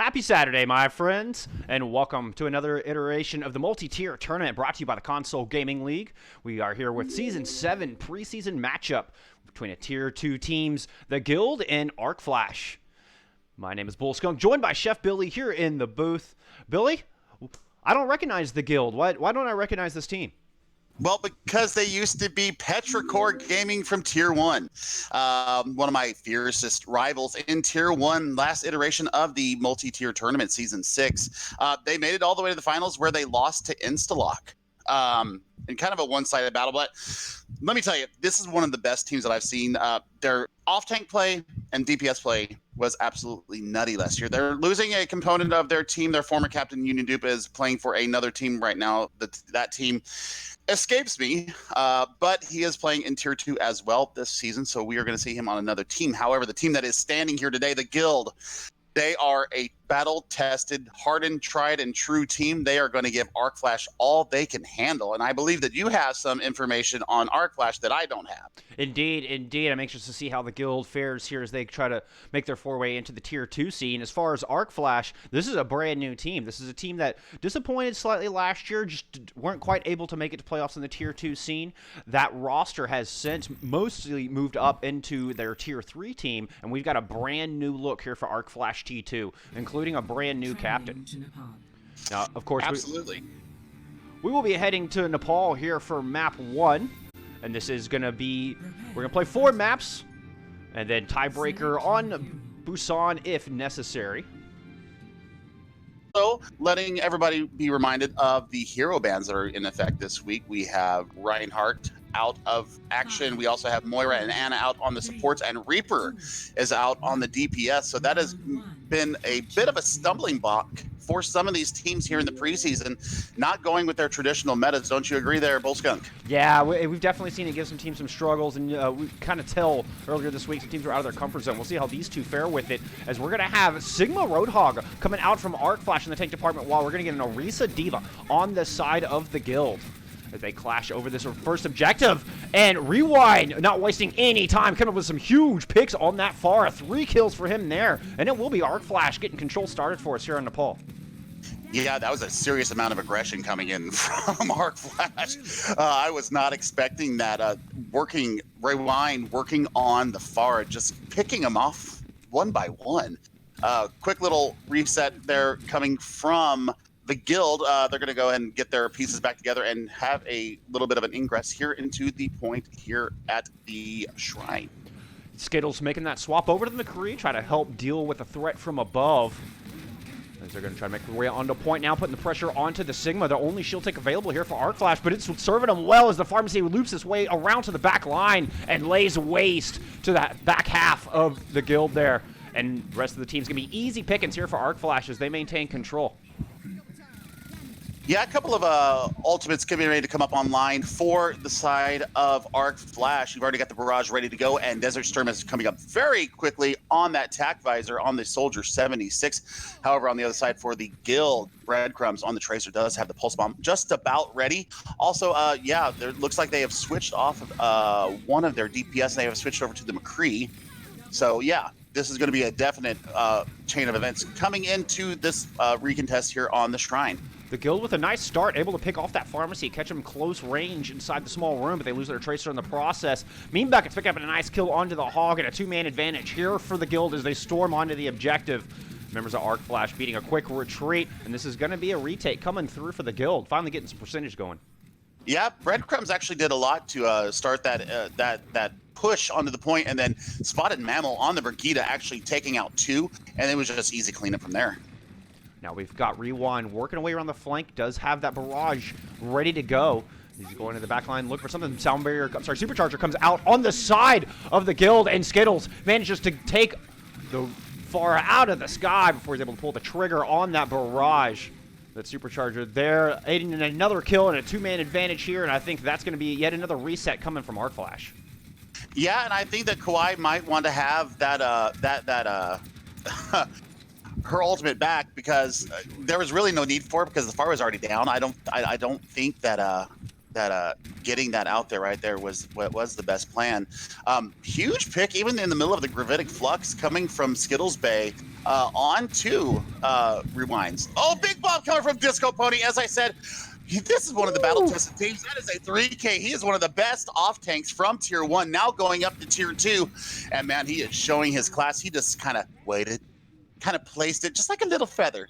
Happy Saturday, my friends, and welcome to another iteration of the multi-tier tournament brought to you by the Console Gaming League. We are here with Season 7 preseason matchup between a Tier 2 teams, the Guild and ArcFlash. My name is Bull Skunk, joined by Chef Billy here in the booth. Billy, I don't recognize the Guild. Why don't I recognize this team? Well, because they used to be Petrichor Gaming from Tier 1. One of my fiercest rivals in Tier 1, last iteration of the multi-tier tournament, Season 6. They made it all the way to the finals where they lost to Instalock. In kind of a one-sided battle, but let me tell you, this is one of the best teams that I've seen. Their off-tank play and DPS play was absolutely nutty last year. They're losing a component of their team. Their former captain, Union Dupe, is playing for another team right now. That team escapes me, but he is playing in Tier 2 as well this season, so we are going to see him on another team. However, the team that is standing here today, the Guild, they are a battle-tested, hardened, tried, and true team. They are going to give ArcFlash all they can handle, and I believe that you have some information on ArcFlash that I don't have. Indeed. I'm anxious to see how the Guild fares here as they try to make their foray into the Tier 2 scene. As far as ArcFlash, this is a brand new team. This is a team that disappointed slightly last year, just weren't quite able to make it to playoffs in the Tier 2 scene. That roster has since mostly moved up into their Tier 3 team, and we've got a brand new look here for FlashT2, including a brand new captain. Now, of course, absolutely. We will be heading to Nepal here for map 1, and this is going to be, we're going to play 4 maps, and then tiebreaker on Busan if necessary. So, letting everybody be reminded of the hero bans that are in effect this week. We have Reinhardt out of action. We also have Moira and Anna out on the supports, and Reaper is out on the DPS. So that has been a bit of a stumbling block for some of these teams here in the preseason, not going with their traditional metas. Don't you agree there, Bull Skunk? Yeah, we've definitely seen it give some teams some struggles, and we kind of tell earlier this week some teams are out of their comfort zone. We'll see how these two fare with it, as we're going to have Sigma Roadhog coming out from ArcFlash in the tank department, while we're going to get an Orisa Diva on the side of the Guild, as they clash over this first objective. And Rewind, not wasting any time, coming up with some huge picks on that far. 3 kills for him there. And it will be ArcFlash getting control started for us here on Nepal. Yeah, that was a serious amount of aggression coming in from ArcFlash. I was not expecting that. Rewind working on the far, just picking them off one by one. Quick little reset there coming from the Guild. They're going to go ahead and get their pieces back together and have a little bit of an ingress here into the point here at the shrine. Skittles making that swap over to the McCree, try to help deal with a threat from above. As they're going to try to make their way onto point now, putting the pressure onto the Sigma. The only shield take available here for ArcFlash, but it's serving them well as the Pharmacy loops its way around to the back line and lays waste to that back half of the Guild there. And the rest of the team's going to be easy pickings here for ArcFlash as they maintain control. Yeah, a couple of ultimates getting ready to come up online for the side of ArcFlash. You've already got the barrage ready to go, and Desert Storm is coming up very quickly on that tack visor on the Soldier 76. However, on the other side for the Guild, Breadcrumbs on the Tracer does have the Pulse Bomb just about ready. Also, yeah, it looks like they have switched off of one of their DPS, and they have switched over to the McCree. So, yeah, this is going to be a definite chain of events coming into this recontest here on the Shrine. The Guild with a nice start, able to pick off that Pharmacy, catch them close range inside the small room, but they lose their Tracer in the process. Meanbuckets pick up a nice kill onto the Hog, and a 2-man advantage here for the Guild as they storm onto the objective. Members of ArcFlash beating a quick retreat, and this is going to be a retake coming through for the Guild, finally getting some percentage going. Yeah, Breadcrumbs actually did a lot to start that push onto the point, and then spotted Mammal on the Brigida actually taking out 2, and it was just easy cleanup from there. Now we've got Rewind working away around the flank, does have that barrage ready to go. He's going to the back line, look for something. Sound Barrier, sorry, Supercharger comes out on the side of the Guild, and Skittles manages to take the far out of the sky before he's able to pull the trigger on that barrage. That Supercharger there, aiding in another kill and a 2-man advantage here, and I think that's going to be yet another reset coming from ArcFlash. Yeah, and I think that Kawhi might want to have that her ultimate back, because there was really no need for it because the far was already down. I don't think that getting that out there right there was the best plan. Huge pick, even in the middle of the gravitic flux coming from Skittles Bay. on to Rewinds. Oh, big bomb coming from Disco Pony. As I said, this is one of the battle-tested teams. That is a 3K. He is one of the best off-tanks from Tier 1, now going up to Tier 2. And, man, he is showing his class. He just kind of waited, kind of placed it just like a little feather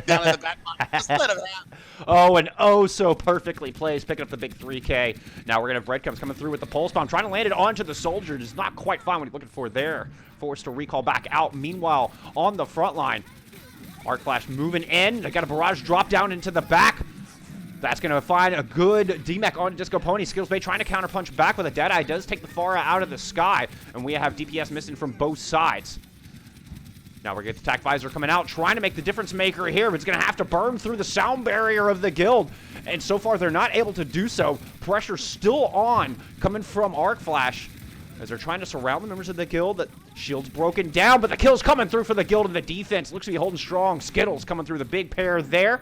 down in the back pocket. Just let him have. Oh, and oh so perfectly placed, picking up the big 3K. Now we're going to have Breadcrumbs coming through with the pulse bomb, trying to land it onto the soldier. Does not quite find what he's looking for there. Forced to recall back out. Meanwhile, on the front line, Arc Flash moving in. They got a barrage drop down into the back. That's going to find a good DMAC on Disco Pony. Skills Bay trying to counterpunch back with a Deadeye. Does take the Pharah out of the sky, and we have DPS missing from both sides. Now we're going to attack Visor coming out, trying to make the difference maker here, but it's going to have to burn through the sound barrier of the guild. And so far, they're not able to do so. Pressure still on, coming from Arc Flash, as they're trying to surround the members of the guild. That shield's broken down, but the kill's coming through for the guild, and the defense looks to be holding strong. Skittles coming through the big pair there.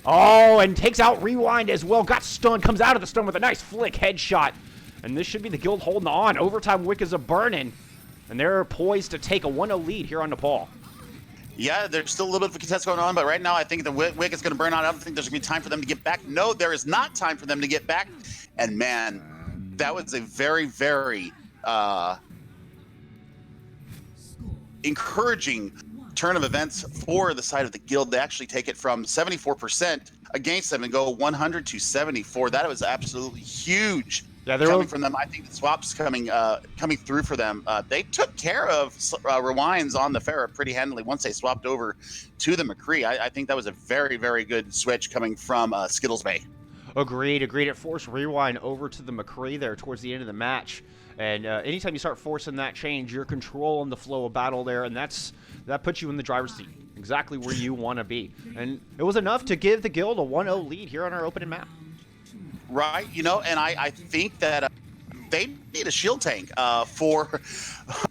Oh, and takes out Rewind as well. Got stunned, comes out of the stun with a nice flick headshot. And this should be the guild holding on. Overtime Wick is a-burning. And they're poised to take a 1-0 lead here on Nepal. Yeah, there's still a little bit of a contest going on, but right now I think the Wick is going to burn out. I don't think there's going to be time for them to get back. No, there is not time for them to get back. And, man, that was a very, very encouraging turn of events for the side of the guild. They actually take it from 74% against them and go 100 to 74. That was absolutely huge. Yeah, they're coming from them. I think the swaps coming through for them. They took care of Rewinds on the Pharah pretty handily once they swapped over to the McCree. I think that was a very, very good switch coming from Skittles Bay. Agreed. It forced Rewind over to the McCree there towards the end of the match. And anytime you start forcing that change, you're controlling the flow of battle there, and that puts you in the driver's seat, exactly where you want to be. And it was enough to give the guild a 1-0 lead here on our opening map. Right, and I think that they need a shield tank for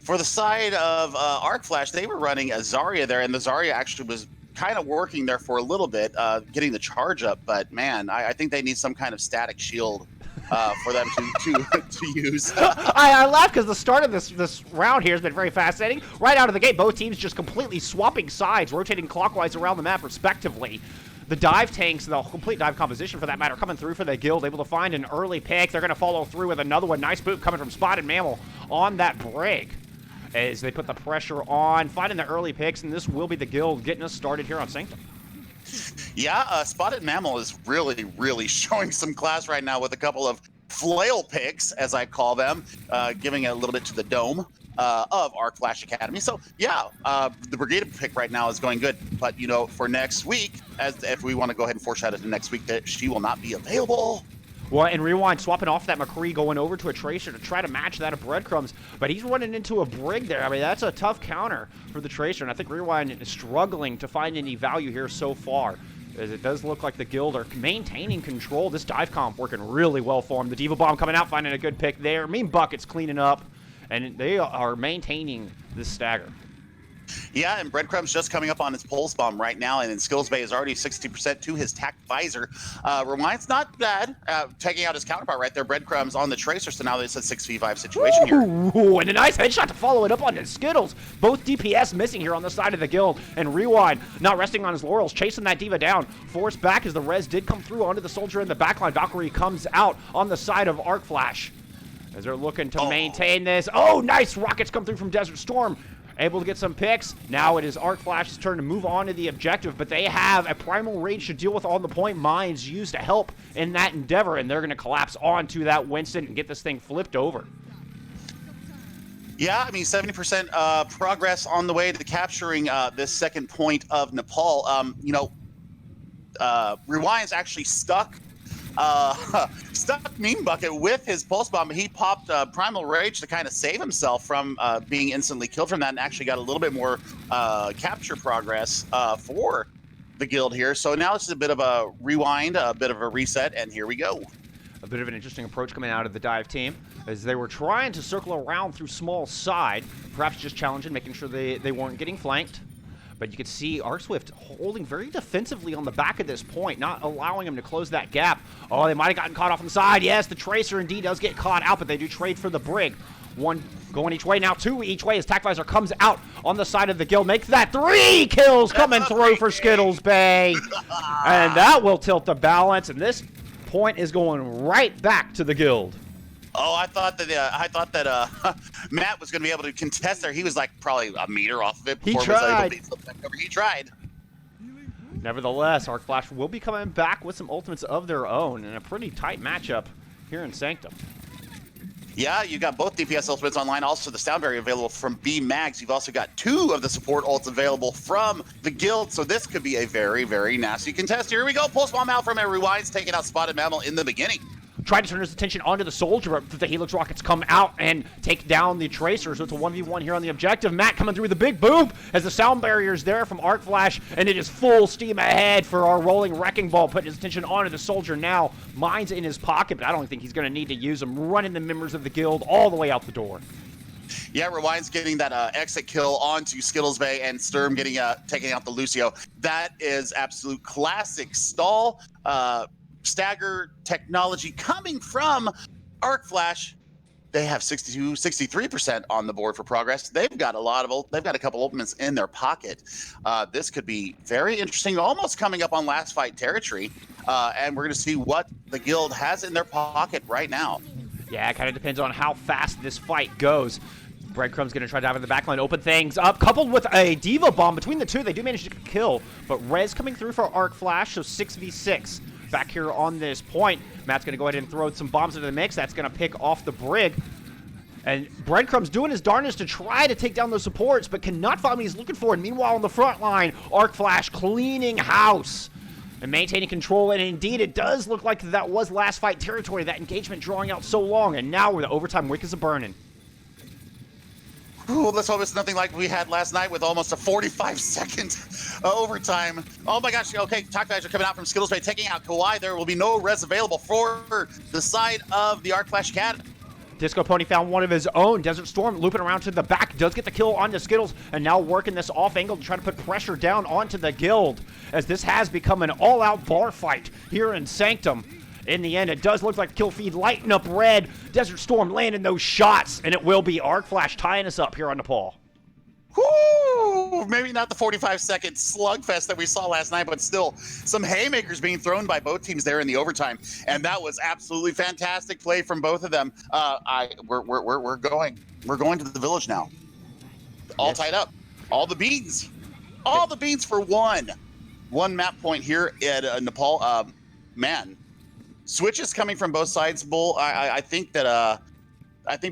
the side of Arc Flash. They were running a Zarya there, and the Zarya actually was kind of working there for a little bit, getting the charge up. But man, I think they need some kind of static shield for them to use. I laugh because the start of this round here has been very fascinating. Right out of the gate, both teams just completely swapping sides, rotating clockwise around the map respectively. The dive tanks, the complete dive composition for that matter, coming through for the guild, able to find an early pick. They're going to follow through with another one. Nice boot coming from Spotted Mammal on that break as they put the pressure on, finding the early picks, and this will be the guild getting us started here on Sanctum. Yeah, Spotted Mammal is really, really showing some class right now with a couple of flail picks, as I call them, giving it a little bit to the dome of Arc Flash Academy. So yeah, the Brigade pick right now is going good, but for next week, as if we want to go ahead and foreshadow to next week, that she will not be available. Well, and Rewind swapping off that McCree, going over to a Tracer to try to match that of Breadcrumbs, but he's running into a Brig there. I mean, that's a tough counter for the Tracer, and I think Rewind is struggling to find any value here so far, as it does look like the guild are maintaining control. This dive comp working really well for him. The Diva Bomb coming out, finding a good pick there. Mean Bucket's cleaning up, and they are maintaining this stagger. Yeah, and Breadcrumbs just coming up on his pulse bomb right now, and then Skills Bay is already 60% to his tack visor. Rewind's not bad, taking out his counterpart right there. Breadcrumbs on the Tracer, so now it's a 6v5 situation here. Ooh, and a nice headshot to follow it up on the Skittles. Both DPS missing here on the side of the guild, and Rewind not resting on his laurels, chasing that Diva down. Forced back as the res did come through onto the soldier in the backline. Valkyrie comes out on the side of Arc Flash as they're looking to maintain this. Oh, nice rockets come through from Desert Storm. Able to get some picks. Now it is Arc Flash's turn to move on to the objective, but they have a Primal Rage to deal with on the point. Mines used to help in that endeavor, and they're going to collapse onto that Winston and get this thing flipped over. Yeah, I mean, 70% progress on the way to capturing this second point of Nepal. Rewind's actually stuck Mean Bucket with his pulse bomb. He popped Primal Rage to kind of save himself from being instantly killed from that, and actually got a little bit more capture progress for the guild here. So now it's a bit of a rewind, a bit of a reset, and here we go. A bit of an interesting approach coming out of the dive team as they were trying to circle around through small side, perhaps just challenging, making sure they weren't getting flanked. But you could see ArcSwift holding very defensively on the back of this point, not allowing him to close that gap. Oh, they might have gotten caught off on the side. Yes, the Tracer indeed does get caught out, but they do trade for the Brig. One going each way, now 2 each way as TacVisor comes out on the side of the Guild. Makes that 3 kills coming through for Skittles Bay. And that will tilt the balance, and this point is going right back to the Guild. Oh, I thought that Matt was going to be able to contest there. He was like probably a meter off of it before He tried. He tried. Nevertheless, ArcFlash will be coming back with some ultimates of their own in a pretty tight matchup here in Sanctum. Yeah, you got both DPS ultimates online. Also, the sound barrier available from B Mags. You've also got 2 of the support ults available from the Guild. So this could be a very, very nasty contest. Here we go. Pulse bomb out from Rewinds, taking out Spotted Mammal in the beginning. Tried to turn his attention onto the Soldier, but the Helix Rockets come out and take down the Tracer, so it's a 1v1 here on the objective. Matt coming through with a big boom as the sound barrier is there from ArcFlash, and it is full steam ahead for our rolling Wrecking Ball, putting his attention onto the Soldier now. Mine's in his pocket, but I don't think he's going to need to use them, running the members of the Guild all the way out the door. Yeah, Rewind's getting that exit kill onto Skittles Bay, and Sturm getting taking out the Lucio. That is absolute classic stall stagger technology coming from ArcFlash. They have 63% on the board for progress. They've got a couple ultimates in their pocket. This could be very interesting, almost coming up on last fight territory. And we're going to see what the Guild has in their pocket right now. Yeah, it kind of depends on how fast this fight goes. Breadcrumb's going to try to dive in the backline, open things up, coupled with a Diva Bomb between the two. They do manage to kill, but Rez coming through for ArcFlash, so 6v6. Back here on this point, Matt's going to go ahead and throw some bombs into the mix. That's going to pick off the Brig. And Breadcrumb's doing his darnest to try to take down those supports, but cannot find what he's looking for. And meanwhile, on the front line, ArcFlash cleaning house and maintaining control. And indeed, it does look like that was last fight territory, that engagement drawing out so long. And now we're the overtime wick is a-burning. Ooh, let's hope it's nothing like we had last night with almost a 45-second overtime. Oh my gosh, okay, TacVisor coming out from Skittles Bay, taking out Kawhi. There will be no res available for the side of the ArcFlash Academy. Disco Pony found one of his own. Desert Storm looping around to the back, does get the kill onto Skittles, and now working this off angle to try to put pressure down onto the Guild, as this has become an all-out bar fight here in Sanctum. In the end, it does look like the kill feed lighting up red. Desert Storm landing those shots, and it will be ArcFlash tying us up here on Nepal. Whoo! Maybe not the 45-second slugfest that we saw last night, but still some haymakers being thrown by both teams there in the overtime, and that was absolutely fantastic play from both of them. We're going to the village now. All tied up. All the beans for one map point here at Nepal. Man. Switches coming from both sides, Bull. I think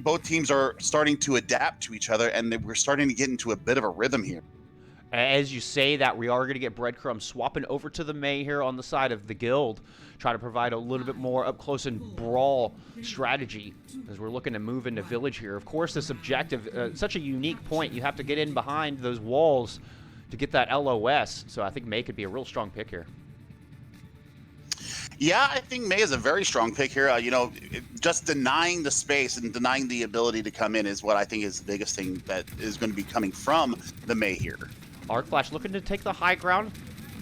both teams are starting to adapt to each other, and we're starting to get into a bit of a rhythm here. As you say that, we are going to get Breadcrumbs swapping over to the May here on the side of the Guild. Try to provide a little bit more up close and brawl strategy as we're looking to move into Village here. Of course, this objective, such a unique point. You have to get in behind those walls to get that LOS. So I think May could be a real strong pick here. Yeah, I think May is a very strong pick here. Just denying the space and denying the ability to come in is what I think is the biggest thing that is going to be coming from the May here. ArcFlash looking to take the high ground.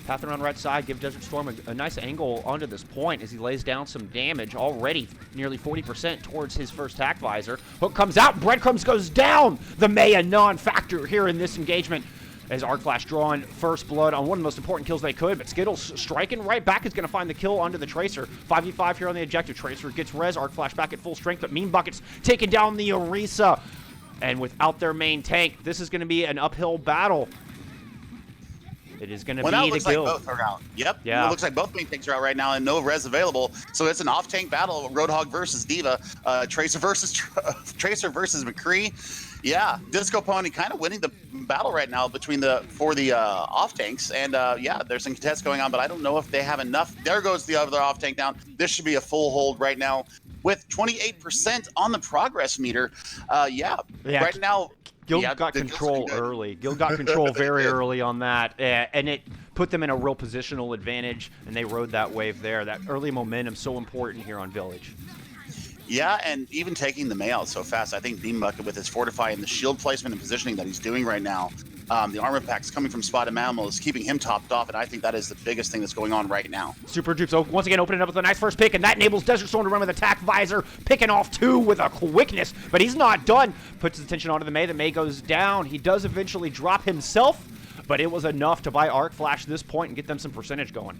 Path around right side, give Desert Storm a nice angle onto this point as he lays down some damage. Already nearly 40% towards his first TacVisor. Hook comes out, Breadcrumbs goes down. The May a non-factor here in this engagement, as ArcFlash drawing first blood on one of the most important kills they could, but Skittles striking right back is going to find the kill onto the Tracer. 5v5 here on the objective. Tracer gets res, ArcFlash back at full strength, but Mean Buckets taking down the Orisa. And without their main tank, this is going to be an uphill battle. It is going to be the Guild. Like both are out. Yep. Yeah. It looks like both main tanks are out right now and no res available. So it's an off-tank battle. Roadhog versus Diva. Tracer versus McCree. Yeah, Disco Pony kind of winning the battle right now for the off tanks, and yeah, there's some contests going on, but I don't know if they have enough. There goes the other off tank down. This should be a full hold right now with 28% on the progress meter. Yeah, right now. Guild got control early. Guild got control very early on that, and it put them in a real positional advantage, and they rode that wave there. That early momentum so important here on Village. Yeah, and even taking the May out so fast, I think Beam Bucket with his Fortify and the shield placement and positioning that he's doing right now, The armor packs coming from Spotted Mammal is keeping him topped off, and I think that is the biggest thing that's going on right now. Super Dupes once again opening up with a nice first pick, and that enables Desert Storm to run with Attack Visor, picking off 2 with a quickness, but he's not done. Puts his attention onto the May. The May goes down. He does eventually drop himself, but it was enough to buy Arc Flash this point and get them some percentage going.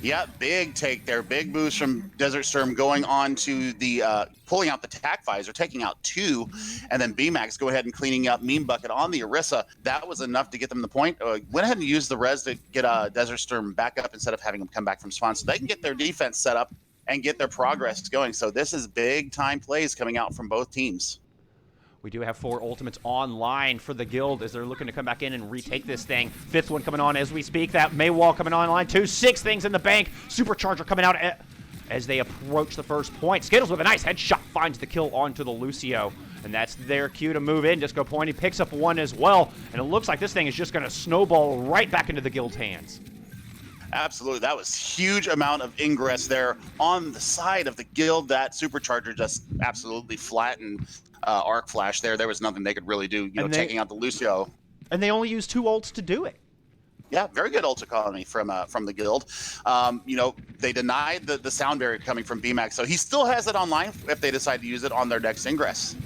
Yeah, big take there. Big boost from Desert Storm going on to the pulling out the Tack Visor, taking out 2, and then BMAX go ahead and cleaning up Meme Bucket on the Orisa. That was enough to get them the point. Went ahead and used the res to get Desert Storm back up instead of having them come back from spawn, so they can get their defense set up and get their progress going. So this is big time plays coming out from both teams. We do have 4 ultimates online for the guild as they're looking to come back in and retake this thing. 5th one coming on as we speak. That Maywall coming online too. 6 things in the bank. Supercharger coming out as they approach the first point. Skittles with a nice headshot finds the kill onto the Lucio. And that's their cue to move in. Disco Point, he picks up 1 as well. And it looks like this thing is just going to snowball right back into the guild's hands. Absolutely. That was huge amount of ingress there on the side of the guild. That Supercharger just absolutely flattened Arc Flash there. There was nothing they could really do, you know, taking out the Lucio. And they only used 2 ults to do it. Yeah, very good ult economy from the guild. You know, they denied the sound barrier coming from BMAX, so he still has it online if they decide to use it on their next ingress.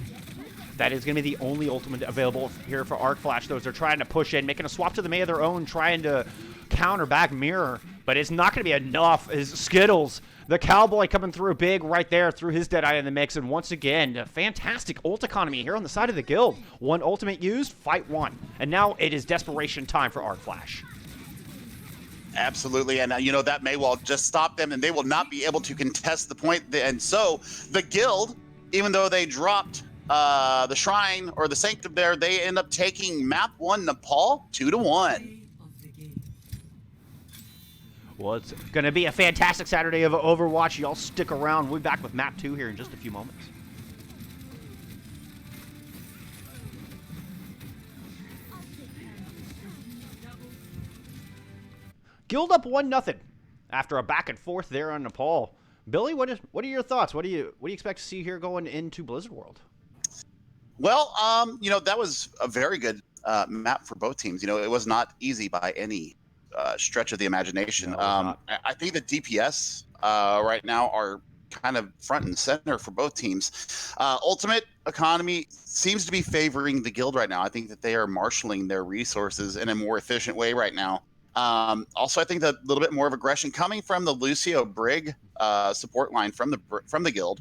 That is going to be the only ultimate available here for Arc Flash, though, as they're trying to push in, making a swap to the May of their own, trying to counter back Mirror, but it's not going to be enough as Skittles, the Cowboy, coming through big right there through his Deadeye in the mix, and once again, a fantastic ult economy here on the side of the guild. 1 ultimate used, fight 1, and now it is desperation time for Arc Flash. Absolutely, and you know, that Maywall just stopped them, and they will not be able to contest the point, and so the guild, even though they dropped the Shrine or the Sanctum there, they end up taking map 1 Nepal 2-1. Well, it's going to be a fantastic Saturday of Overwatch. Y'all stick around. We'll be back with map 2 here in just a few moments. Guild up 1-0 after a back and forth there on Nepal. Billy, what are your thoughts? What do you expect to see here going into Blizzard World? Well, you know, that was a very good map for both teams. You know, it was not easy by any stretch of the imagination. No, I think the DPS right now are kind of front and center for both teams. Ultimate economy seems to be favoring the guild right now. I think that they are marshaling their resources in a more efficient way right now. Also, I think that a little bit more of aggression coming from the Lucio Brig support line from the guild.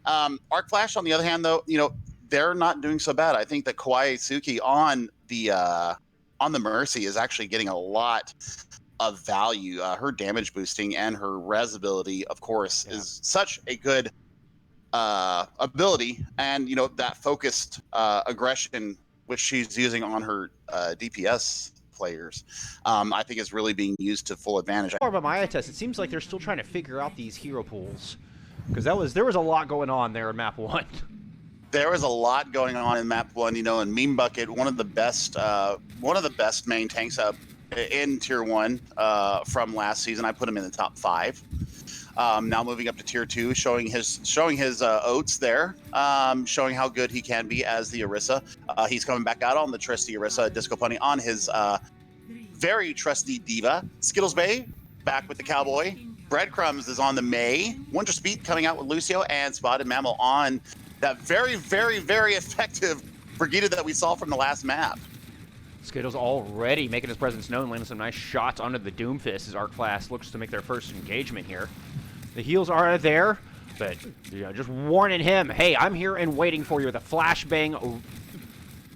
Arc Flash, on the other hand, though, you know, they're not doing so bad. I think that Kawaii Suki on the Mercy is actually getting a lot of value. Her damage boosting and her res ability, of course, is such a good ability, and you know, that focused aggression which she's using on her DPS players, I think is really being used to full advantage. More about my test, it seems like they're still trying to figure out these hero pools, because there was a lot going on there in map 1. There was a lot going on in map 1, you know, and Meme Bucket, one of the best main tanks up in tier 1 from last season. I put him in the top 5. Now moving up to tier 2, showing his oats there, showing how good he can be as the Orisa. He's coming back out on the trusty Orisa, Disco Pony on his very trusty Diva. Skittles Bay back with the Cowboy. Breadcrumbs is on the May. Wonder Speed coming out with Lucio, and Spotted Mammal on that very, very, very effective Brigida that we saw from the last map. Skittles already making his presence known, landing some nice shots onto the Doomfist as Arc Flash looks to make their first engagement here. The heals are there, but you know, just warning him, hey, I'm here and waiting for you with a flashbang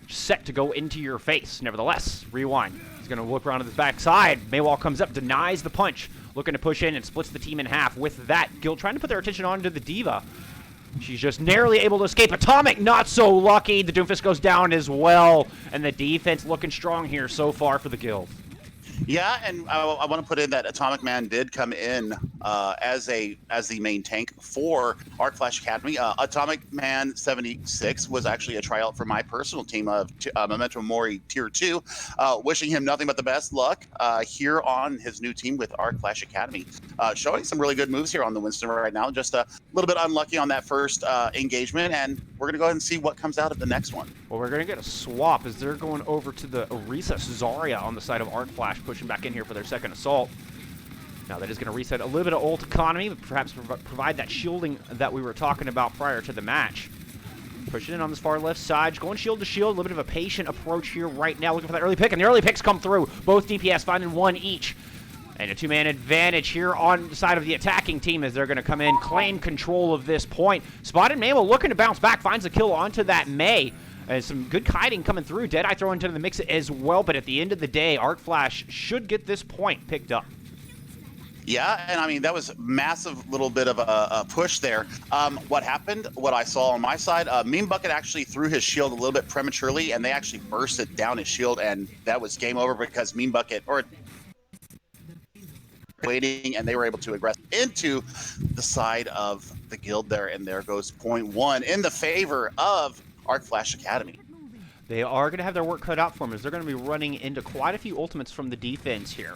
set to go into your face. Nevertheless, rewind. He's going to look around to his backside. Maywall comes up, denies the punch, looking to push in and splits the team in half. With that, Guild trying to put their attention onto the Diva. She's just narrowly able to escape. Atomic, not so lucky. The Doomfist goes down as well. And the defense looking strong here so far for the Guild. Yeah, and I want to put in that Atomic Man did come in as the main tank for Arc Flash Academy. Atomic Man 76 was actually a tryout for my personal team of Memento Mori Tier 2. Wishing him nothing but the best luck here on his new team with Arc Flash Academy. Showing some really good moves here on the Winston right now. Just a little bit unlucky on that first engagement, and we're going to go ahead and see what comes out of the next one. Well, we're going to get a swap as they're going over to the Orisa Zarya on the side of Arc Flash, pushing back in here for their second assault. Now that is going to reset a little bit of ult economy, but perhaps provide that shielding that we were talking about prior to the match. Pushing in on this far left side, going shield to shield, a little bit of a patient approach here right now, looking for that early pick, and the early picks come through. Both DPS finding one each. And a two-man advantage here on the side of the attacking team as they're going to come in, claim control of this point. Spotted Mamo looking to bounce back, finds a kill onto that Mei. And some good kiting coming through. Deadeye thrown into the mix as well, but at the end of the day, Arc Flash should get this point picked up. Yeah, and I mean, that was massive little bit of a push there. What happened, what I saw on my side, Meme Bucket actually threw his shield a little bit prematurely, and they actually bursted down his shield, and that was game over because Meme Bucket, or waiting, and they were able to aggress into the side of the guild there, and there goes point one in the favor of Arc Flash Academy. They are going to have their work cut out for them as they're going to be running into quite a few ultimates from the defense here.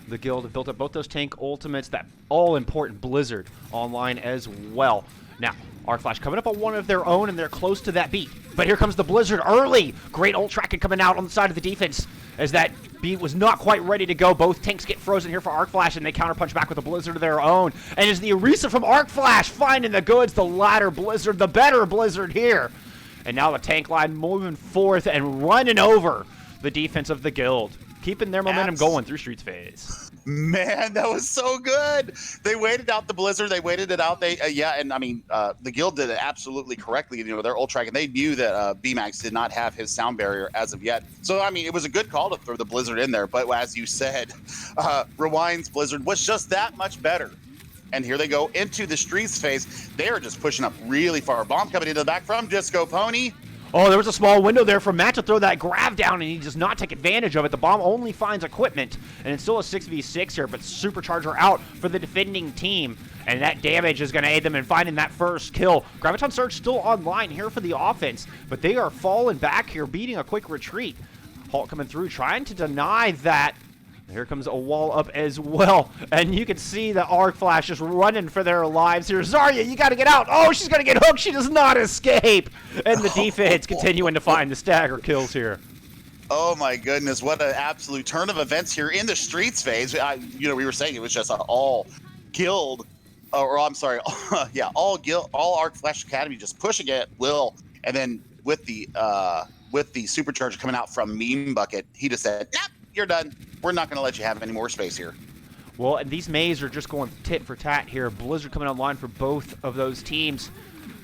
The guild have built up both those tank ultimates, that all-important Blizzard online as well. Now, Arc Flash coming up on one of their own, and they're close to that beat. But here comes the Blizzard early. Great ult tracking coming out on the side of the defense as that beat was not quite ready to go. Both tanks get frozen here for Arc Flash, and they counterpunch back with a Blizzard of their own. And as the Orisa from Arc Flash finding the goods, the latter Blizzard, the better Blizzard here. And now the tank line moving forth and running over the defense of the guild, keeping their momentum going through Streets phase. Man, that was so good. They waited out the Blizzard. They waited it out. Yeah, and I mean, the guild did it absolutely correctly. You know, their ult track, and they knew that BMax did not have his sound barrier as of yet. So, I mean, it was a good call to throw the Blizzard in there. But as you said, Rewind's Blizzard was just that much better. And here they go into the Streets phase. They are just pushing up really far. Bomb coming into the back from Disco Pony. Oh, there was a small window there for Matt to throw that grab down, and he does not take advantage of it. The bomb only finds equipment, and it's still a 6v6 here, but Supercharger out for the defending team, and that damage is going to aid them in finding that first kill. Graviton Surge still online here for the offense, but they are falling back here, beating a quick retreat. Halt coming through, trying to deny that. Here comes a wall up as well, and you can see the Arc Flash just running for their lives here. Zarya, you got to get out. Oh, she's going to get hooked. She does not escape. And the defense continuing to find the stagger kills here. Oh my goodness, what an absolute turn of events here in the Streets phase. We were saying it was just an all guild, or I'm sorry, yeah, all Arc Flash Academy just pushing it at will, and then with the Supercharger coming out from Meme Bucket, he just said, nope, you're done. We're not going to let you have any more space here. Well, and these Mays are just going tit for tat here. Blizzard coming online for both of those teams.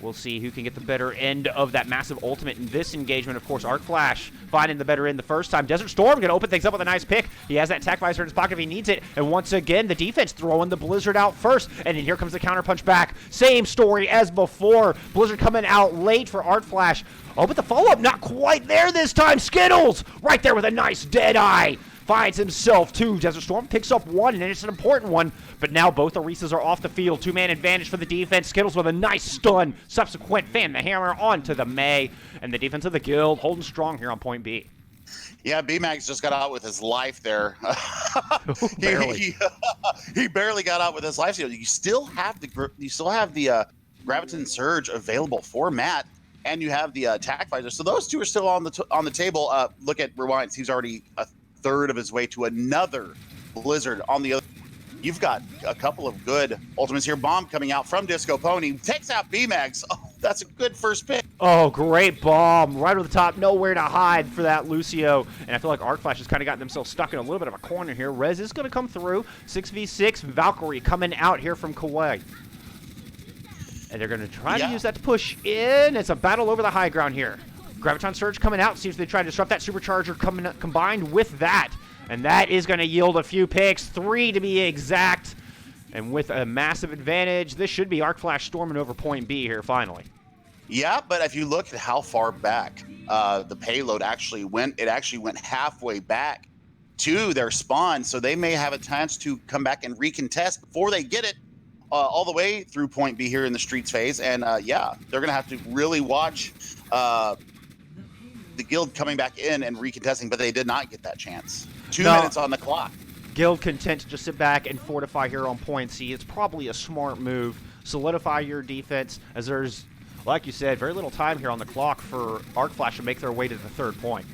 We'll see who can get the better end of that massive ultimate in this engagement. Of course, Arc Flash finding the better end the first time. Desert Storm going to open things up with a nice pick. He has that attack visor in his pocket if he needs it. And once again, the defense throwing the Blizzard out first. And then here comes the counterpunch back. Same story as before. Blizzard coming out late for Arc Flash. Oh, but the follow-up not quite there this time. Skittles right there with a nice dead eye. Finds himself two. Desert Storm picks up one, and it's an important one. But now both Orisas are off the field. Two-man advantage for the defense. Skittles with a nice stun. Subsequent fan the hammer onto the Mei. And the defense of the guild holding strong here on point B. Yeah, B-Max just got out with his life there. Barely. He barely got out with his life. You still have the Graviton Surge available for Matt, and you have the attack visor. So those two are still on the table. Look at Rewinds. He's already a third of his way to another Blizzard on the other. You've got a couple of good ultimates here. Bomb coming out from Disco Pony. Takes out B-Max. Oh, that's a good first pick. Oh, great bomb. Right over the top. Nowhere to hide for that Lucio. And I feel like Arc Flash has kind of gotten themselves stuck in a little bit of a corner here. Rez is going to come through. 6v6. Valkyrie coming out here from Kauai. And they're going to try to use that to push in. It's a battle over the high ground here. Graviton Surge coming out. See if they try to disrupt that Supercharger combined with that. And that is going to yield a few picks. 3 to be exact. And with a massive advantage, this should be Arc Flash storming over point B here finally. Yeah, but if you look at how far back the payload actually went, it actually went halfway back to their spawn. So they may have a chance to come back and recontest before they get it. all the way through point B here in the streets phase. And yeah, they're going to have to really watch the guild coming back in and recontesting, but they did not get that chance. 2 minutes on the clock. Guild content to just sit back and fortify here on point C. It's probably a smart move. Solidify your defense, as there's, like you said, very little time here on the clock for ArcFlash to make their way to the 3rd point.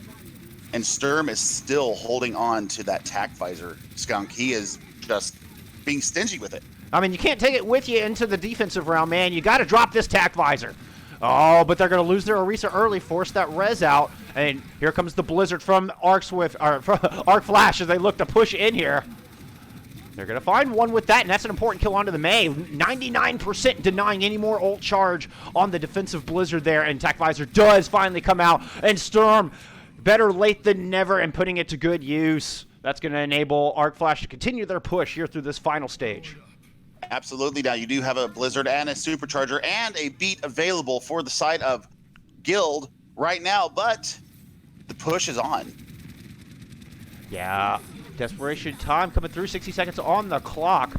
And Sturm is still holding on to that tack visor, Skunk. He is just being stingy with it. I mean, you can't take it with you into the defensive round, man. You got to drop this tack visor. Oh, but they're going to lose their Orisa early, force that res out. And here comes the Blizzard from ArcFlash as they look to push in here. They're going to find one with that, and that's an important kill onto the Mei. 99% denying any more ult charge on the defensive Blizzard there, and tack visor does finally come out. And Sturm, better late than never, and putting it to good use. That's going to enable ArcFlash to continue their push here through this final stage. Absolutely. Now you do have a Blizzard and a Supercharger and a beat available for the side of Guild right now, but the push is on. Yeah, desperation time coming through, 60 seconds on the clock.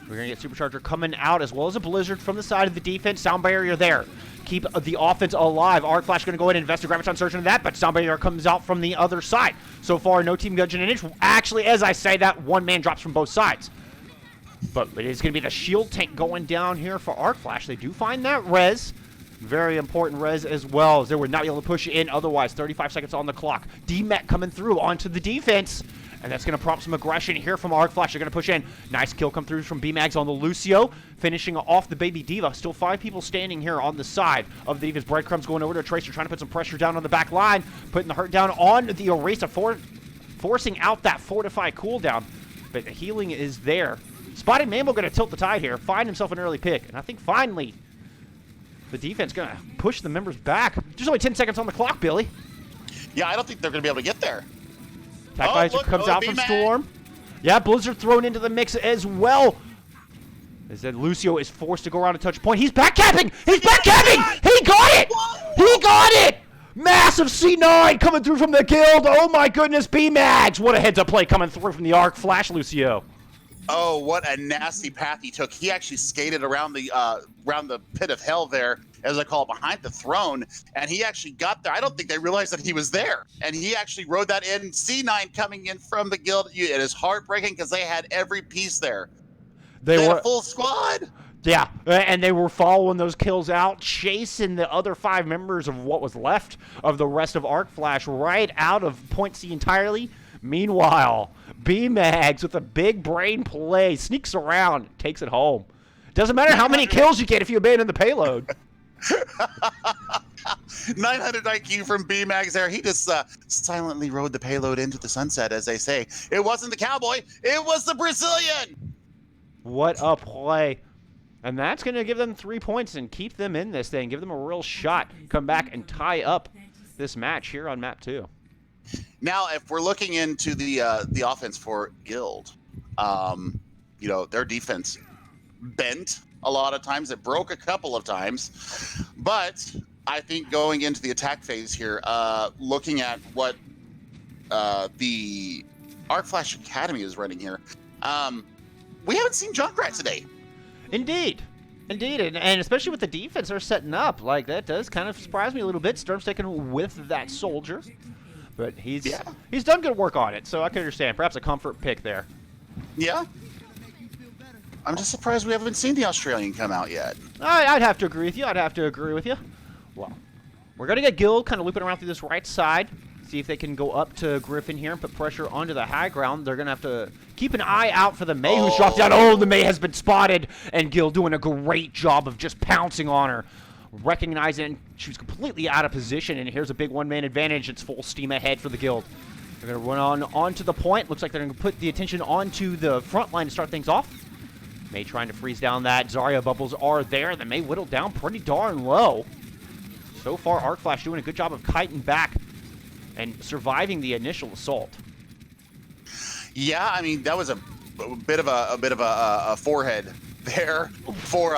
We're going to get Supercharger coming out as well as a Blizzard from the side of the defense. Sound barrier there. Keep the offense alive. ArcFlash going to go ahead and invest a Graviton Surge into that, but Sound barrier comes out from the other side. So far, no team judging an inch. Actually, as I say that, one man drops from both sides. But it is going to be the shield tank going down here for ArcFlash. They do find that res. Very important res as well, as they would not be able to push in otherwise. 35 seconds on the clock. DMAC coming through onto the defense. And that's going to prompt some aggression here from ArcFlash. They're going to push in. Nice kill come through from B-Mags on the Lucio. Finishing off the Baby Diva. Still 5 people standing here on the side of the Diva's. Breadcrumbs going over to Tracer, trying to put some pressure down on the back line. Putting the hurt down on the Orisa, forcing out that Fortify cooldown. But the healing is there. Spotted Mambo going to tilt the tide here. Find himself an early pick. And I think finally the defense going to push the members back. There's only 10 seconds on the clock, Billy. Yeah, I don't think they're going to be able to get there. Tack visor comes out from Storm. Yeah, Blizzard thrown into the mix as well. As then Lucio is forced to go around and touch point. He's backcapping! He's backcapping! He got it! He got it! Massive C9 coming through from the guild. Oh my goodness, B-Mags. What a heads-up play coming through from the ArcFlash, Lucio. Oh, what a nasty path he took. He actually skated around the pit of hell there, as I call it, behind the throne, and he actually got there. I don't think they realized that he was there, and he actually rode that in. C9 coming in from the guild. It is heartbreaking because they had every piece there. They had a full squad. Yeah, and they were following those kills out, chasing the other 5 members of what was left of the rest of ArcFlash right out of point C entirely. Meanwhile, B-Mags with a big brain play sneaks around, takes it home. Doesn't matter how many kills you get if you abandon the payload. 900 IQ from B-Mags there. He just silently rode the payload into the sunset, as they say. It wasn't the cowboy, it was the Brazilian. What a play. And that's going to give them 3 points and keep them in this thing, give them a real shot, come back and tie up this match here on map 2. Now, if we're looking into the offense for Guild, their defense bent a lot of times. It broke a couple of times. But I think going into the attack phase here, looking at what the ArcFlash Academy is running here, we haven't seen Junkrat today. Indeed. And especially with the defense they're setting up, like that does kind of surprise me a little bit. Sturm's taking with that soldier. But he's done good work on it, so I can understand. Perhaps a comfort pick there. Yeah. I'm just surprised we haven't seen the Australian come out yet. I'd have to agree with you. Well, we're going to get Guild kind of looping around through this right side. See if they can go up to Griffin here and put pressure onto the high ground. They're going to have to keep an eye out for the Mei who's dropped down. Oh, the Mei has been spotted. And Guild doing a great job of just pouncing on her. Recognizing she was completely out of position, and here's a big one-man advantage. It's full steam ahead for the Guild. They're going to run onto the point. Looks like they're going to put the attention onto the front line to start things off. Mei trying to freeze down that. Zarya bubbles are there. The Mei whittled down pretty darn low. So far, ArcFlash doing a good job of kiting back and surviving the initial assault. Yeah, I mean, that was a bit of a forehead there for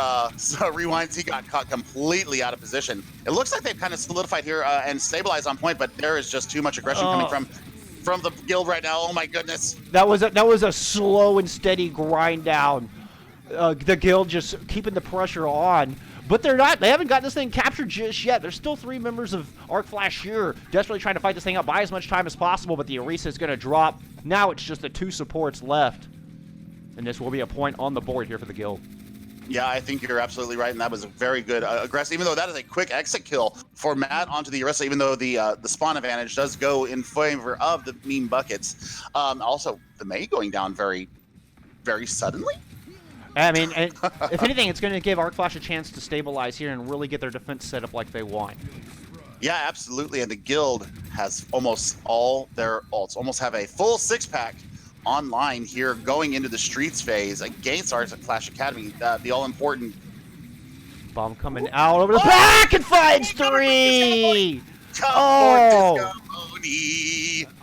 Rewind. He got caught completely out of position. It looks like they've kind of solidified here and stabilized on point, but there is just too much aggression coming from the Guild right now. Oh my goodness. That was a slow and steady grind down. the Guild just keeping the pressure on. But they haven't gotten this thing captured just yet. There's still 3 members of Arc Flash here, desperately trying to fight this thing out, buy as much time as possible, but the Orisa is going to drop. Now it's just the 2 supports left. And this will be a point on the board here for the Guild. Yeah, I think you're absolutely right, and that was a very good aggressive, even though that is a quick exit kill for Matt onto the Orisa, even though the spawn advantage does go in favor of the meme buckets. Also, the Mei going down very, very suddenly. I mean, if anything, it's going to give Arc Flash a chance to stabilize here and really get their defense set up like they want. Yeah, absolutely, and the Guild has almost all their ults, almost have a full 6-pack online here going into the Streets phase against Arc Flash Academy, the all-important bomb coming out over the back and finds 3! Oh!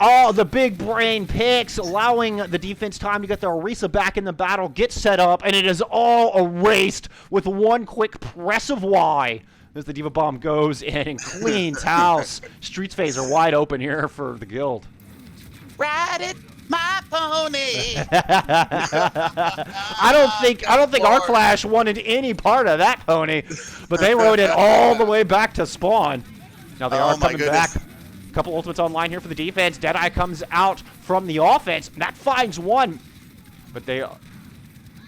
Oh, the big brain picks, allowing the defense time to get the Orisa back in the battle, get set up, and it is all erased with one quick press of Y as the Diva Bomb goes in and cleans house. Streets phase are wide open here for the Guild. Ride it, my pony. I don't think Arc Flash wanted any part of that pony, but they rode it all the way back to spawn. Now they are coming back. A couple ultimates online here for the defense. Deadeye comes out from the offense. That finds one, but they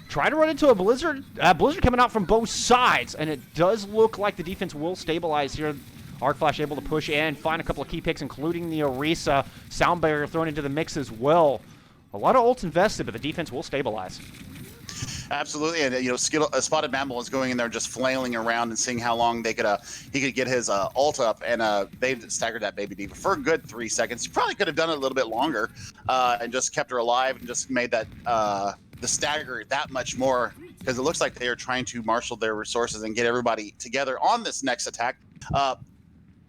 try to run into a Blizzard. Blizzard coming out from both sides, and it does look like the defense will stabilize here. Arc Flash able to push in, find a couple of key picks, including the Orisa. Sound Barrier thrown into the mix as well. A lot of ults invested, but the defense will stabilize. Absolutely, and Spotted Mammal is going in there just flailing around and seeing how long he could get his ult up, and they staggered that baby diva for a good 3 seconds. You probably could have done it a little bit longer, and just kept her alive and just made that the stagger that much more, because it looks like they are trying to marshal their resources and get everybody together on this next attack.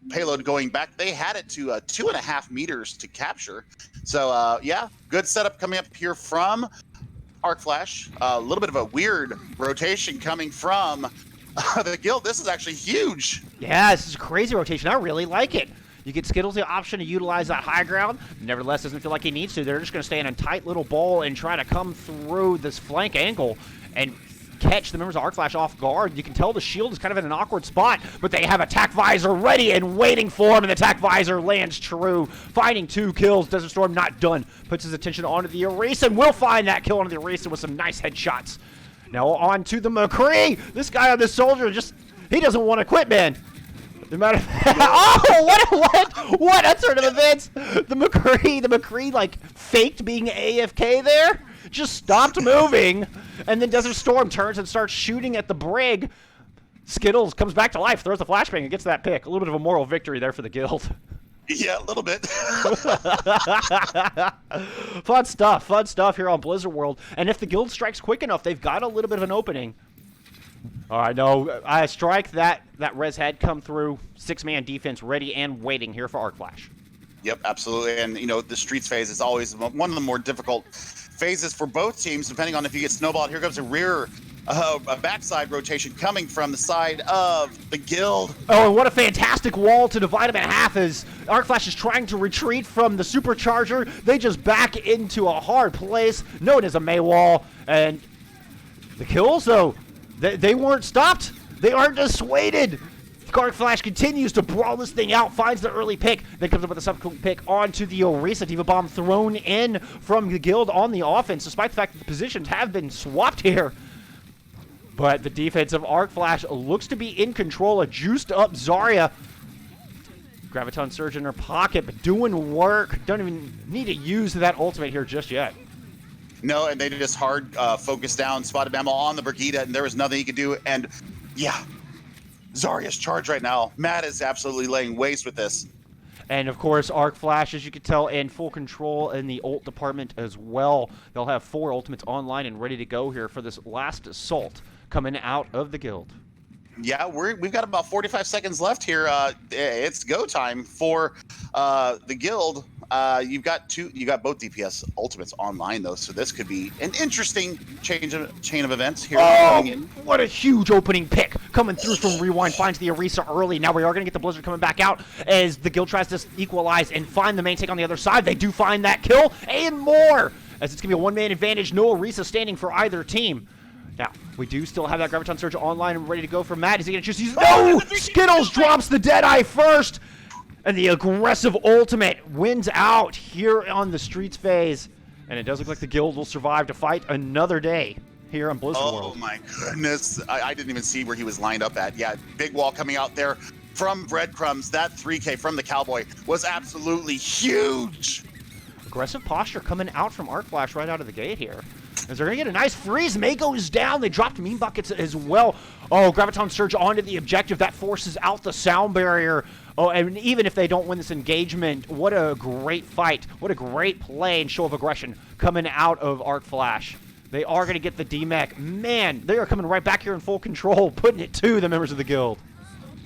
Payload going back, they had it to 2.5 meters to capture. So yeah, good setup coming up here from Arc Flash. A little bit of a weird rotation coming from the Guild. This is actually huge. Yeah, this is a crazy rotation. I really like it. You get Skittles the option to utilize that high ground. Nevertheless, doesn't feel like he needs to. They're just going to stay in a tight little ball and try to come through this flank angle and catch the members of Arc Flash off guard. You can tell the shield is kind of in an awkward spot, but they have Attack Visor ready and waiting for him, and the Attack Visor lands true, finding 2 kills. Desert Storm not done. Puts his attention onto the Orisa, and will find that kill onto the Orisa with some nice headshots. Now on to the McCree. This guy on this soldier he doesn't want to quit, man. No matter oh, what a turn of events. The McCree like faked being AFK there. Just stopped moving, and then Desert Storm turns and starts shooting at the brig. Skittles comes back to life, throws the flashbang, and gets that pick. A little bit of a moral victory there for the Guild. Yeah, a little bit. Fun stuff here on Blizzard World. And if the Guild strikes quick enough, they've got a little bit of an opening. All right, no, I strike that res had come through. 6-man defense ready and waiting here for Arc Flash. Yep, absolutely. And the Streets phase is always one of the more difficult phases for both teams, depending on if you get snowballed. Here comes a backside rotation coming from the side of the Guild. Oh, and what a fantastic wall to divide them in half as Arc Flash is trying to retreat from the supercharger. They just back into a hard place, known as a Mei wall. And the kills, though, they weren't stopped. They aren't dissuaded. Arc Flash continues to brawl this thing out, finds the early pick, then comes up with a subsequent pick onto the Orisa. Diva Bomb thrown in from the Guild on the offense, despite the fact that the positions have been swapped here. But the defense of Arc Flash looks to be in control. A juiced up Zarya. Graviton Surge in her pocket, but doing work. Don't even need to use that ultimate here just yet. No, and they just hard focus down Spotted Mammal on the Brigida, and there was nothing he could do. And yeah, Zarya's charge right now. Matt is absolutely laying waste with this. And of course, Arc Flash, as you can tell, in full control in the ult department as well. They'll have 4 ultimates online and ready to go here for this last assault coming out of the Guild. Yeah, we've got about 45 seconds left here. It's go time for the Guild. You got both DPS ultimates online though, so this could be an interesting chain of events here. Oh, what a huge opening pick coming through from Rewind, finds the Orisa early. Now we are going to get the Blizzard coming back out as the Guild tries to equalize and find the main take on the other side. They do find that kill and more, as it's going to be a 1-man advantage. No Orisa standing for either team. Now, we do still have that Graviton Surge online and ready to go for Matt. Is he going to choose these? No! Skittles drops the Deadeye first! And the aggressive ultimate wins out here on the Streets phase. And it does look like the guild will survive to fight another day here on Blizzard World. Oh my goodness. I didn't even see where he was lined up at. Yeah, big wall coming out there from Breadcrumbs. That 3K from the Cowboy was absolutely huge. Aggressive posture coming out from Arc Flash right out of the gate here. As they're going to get a nice freeze. May goes down. They dropped Mean Buckets as well. Oh, Graviton Surge onto the objective. That forces out the sound barrier. Oh, and even if they don't win this engagement, what a great fight. What a great play and show of aggression coming out of Arc Flash. They are going to get the DMAC. Man, they are coming right back here in full control, putting it to the members of the guild.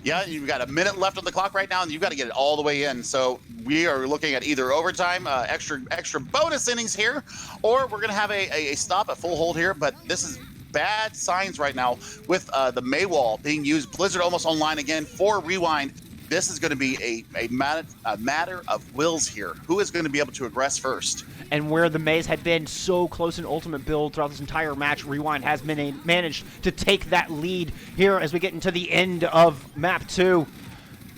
Yeah, you've got a minute left on the clock right now, and you've got to get it all the way in. So we are looking at either overtime, extra bonus innings here, or we're going to have a stop at full hold here. But this is bad signs right now with the Maywall being used. Blizzard almost online again for Rewind. This is going to be a matter of wills here. Who is going to be able to aggress first? And where the Maze had been so close in ultimate build throughout this entire match, Rewind has managed to take that lead here as we get into the end of map 2.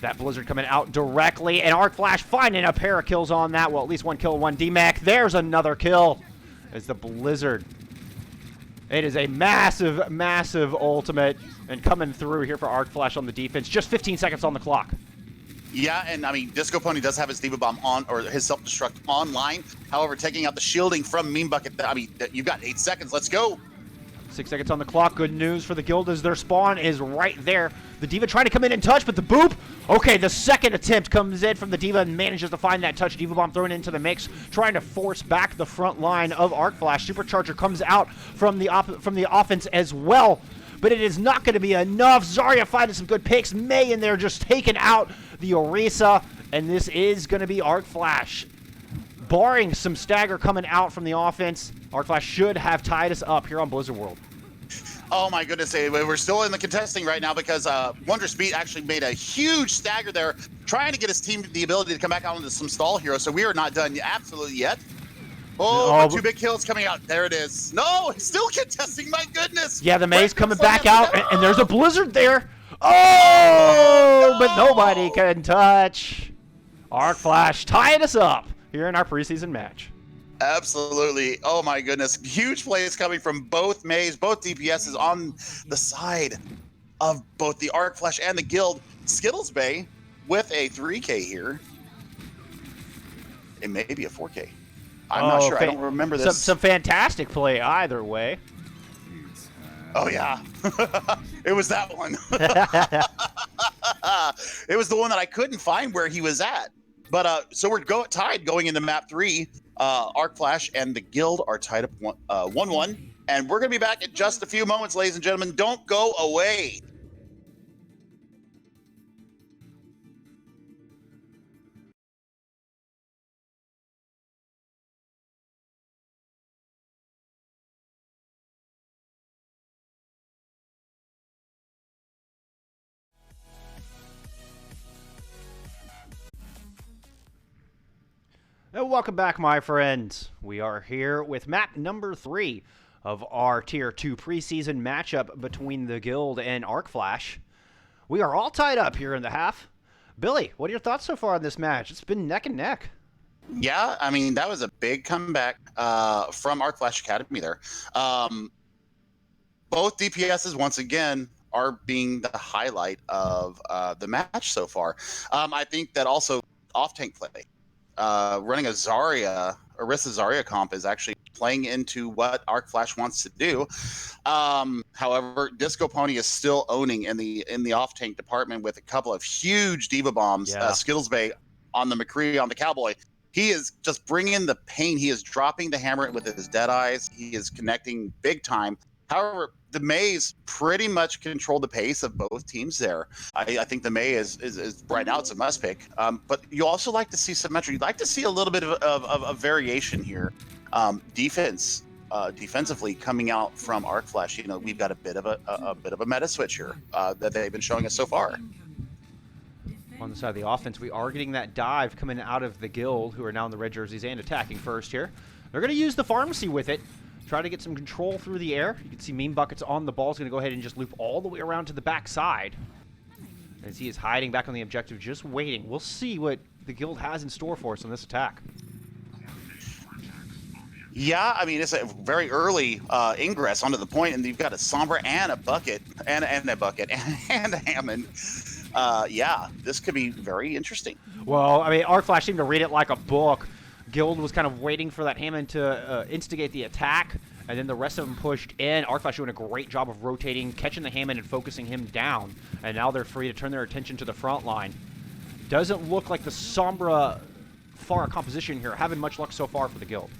That Blizzard coming out directly, and Arc Flash finding a pair of kills on that. Well, at least one kill, one DMAC. There's another kill as the Blizzard. It is a massive, massive ultimate, and coming through here for Arc Flash on the defense. Just 15 seconds on the clock. Yeah, and I mean, Disco Pony does have his Diva Bomb on, or his self-destruct online. However, taking out the shielding from Mean Bucket, I mean, you've got 8 seconds. Let's go. 6 seconds on the clock. Good news for the guild as their spawn is right there. The Diva trying to come in and touch, but the boop. Okay, the second attempt comes in from the Diva and manages to find that touch. Diva Bomb thrown into the mix, trying to force back the front line of Arc Flash. Supercharger comes out from the offense as well, but it is not going to be enough. Zarya finding some good picks. May in there just taking out the Orisa, and this is going to be Arc Flash. Barring some stagger coming out from the offense, Arc Flash should have tied us up here on Blizzard World. Oh my goodness, we're still in the contesting right now because Wondrous Beat actually made a huge stagger there, trying to get his team the ability to come back out into some stall heroes, so we are not done absolutely yet. Oh, 2 big kills coming out. There it is. No, he's still contesting, my goodness. Yeah, the Maze coming back out, and there's a Blizzard there. Oh, but nobody can touch. Arc Flash tying us up here in our preseason match. Absolutely. Oh my goodness. Huge plays coming from both Maze, both DPSs on the side of both the Arc Flash and the Guild. Skittles Bay with a 3K here. It may be a 4K. I'm not sure. I don't remember this. Some fantastic play either way. Oh, yeah. It was that one. It was the one that I couldn't find where he was at. But so we're tied going into map 3. Arc Flash and the Guild are tied up 1-1. And we're going to be back in just a few moments, ladies and gentlemen. Don't go away. And welcome back, my friends. We are here with map number 3 of our Tier 2 preseason matchup between the Guild and Arc Flash. We are all tied up here in the half. Billy, what are your thoughts so far on this match? It's been neck and neck. Yeah, I mean, that was a big comeback from Arc Flash Academy there. Both DPSs, once again, are being the highlight of the match so far. I think that also off-tank play. Running a Orisa Zarya comp is actually playing into what Arc Flash wants to do. However, Disco Pony is still owning in the off-tank department with a couple of huge Diva Bombs. Yeah. Skittles Bay on the McCree, on the Cowboy. He is just bringing the pain. He is dropping the hammer with his dead eyes. He is connecting big time. However, the Maze pretty much controlled the pace of both teams there. I think the May is right now it's a must pick. But you also like to see symmetry. You'd like to see a little bit of variation here. Defensively coming out from Arc Flash. You know, we've got a bit of a meta switch here that they've been showing us so far. On the side of the offense, we are getting that dive coming out of the Guild, who are now in the red jerseys and attacking first here. They're going to use the pharmacy with it try to get some control through the air. You can see Mean Buckets on the ball. Is going to go ahead and just loop all the way around to the backside. As he is hiding back on the objective, just waiting. We'll see what the Guild has in store for us on this attack. Yeah, I mean, it's a very early ingress onto the point, and you've got a Sombra and a Bucket, and a Bucket, and a Hammond. Yeah, this could be very interesting. Well, I mean, ArcFlash seemed to read it like a book. Guild was kind of waiting for that Hammond to instigate the attack, and then the rest of them pushed in. ArcFlash doing a great job of rotating, catching the Hammond, and focusing him down. And now they're free to turn their attention to the front line. Doesn't look like the Sombra Pharah composition here having much luck so far for the Guild.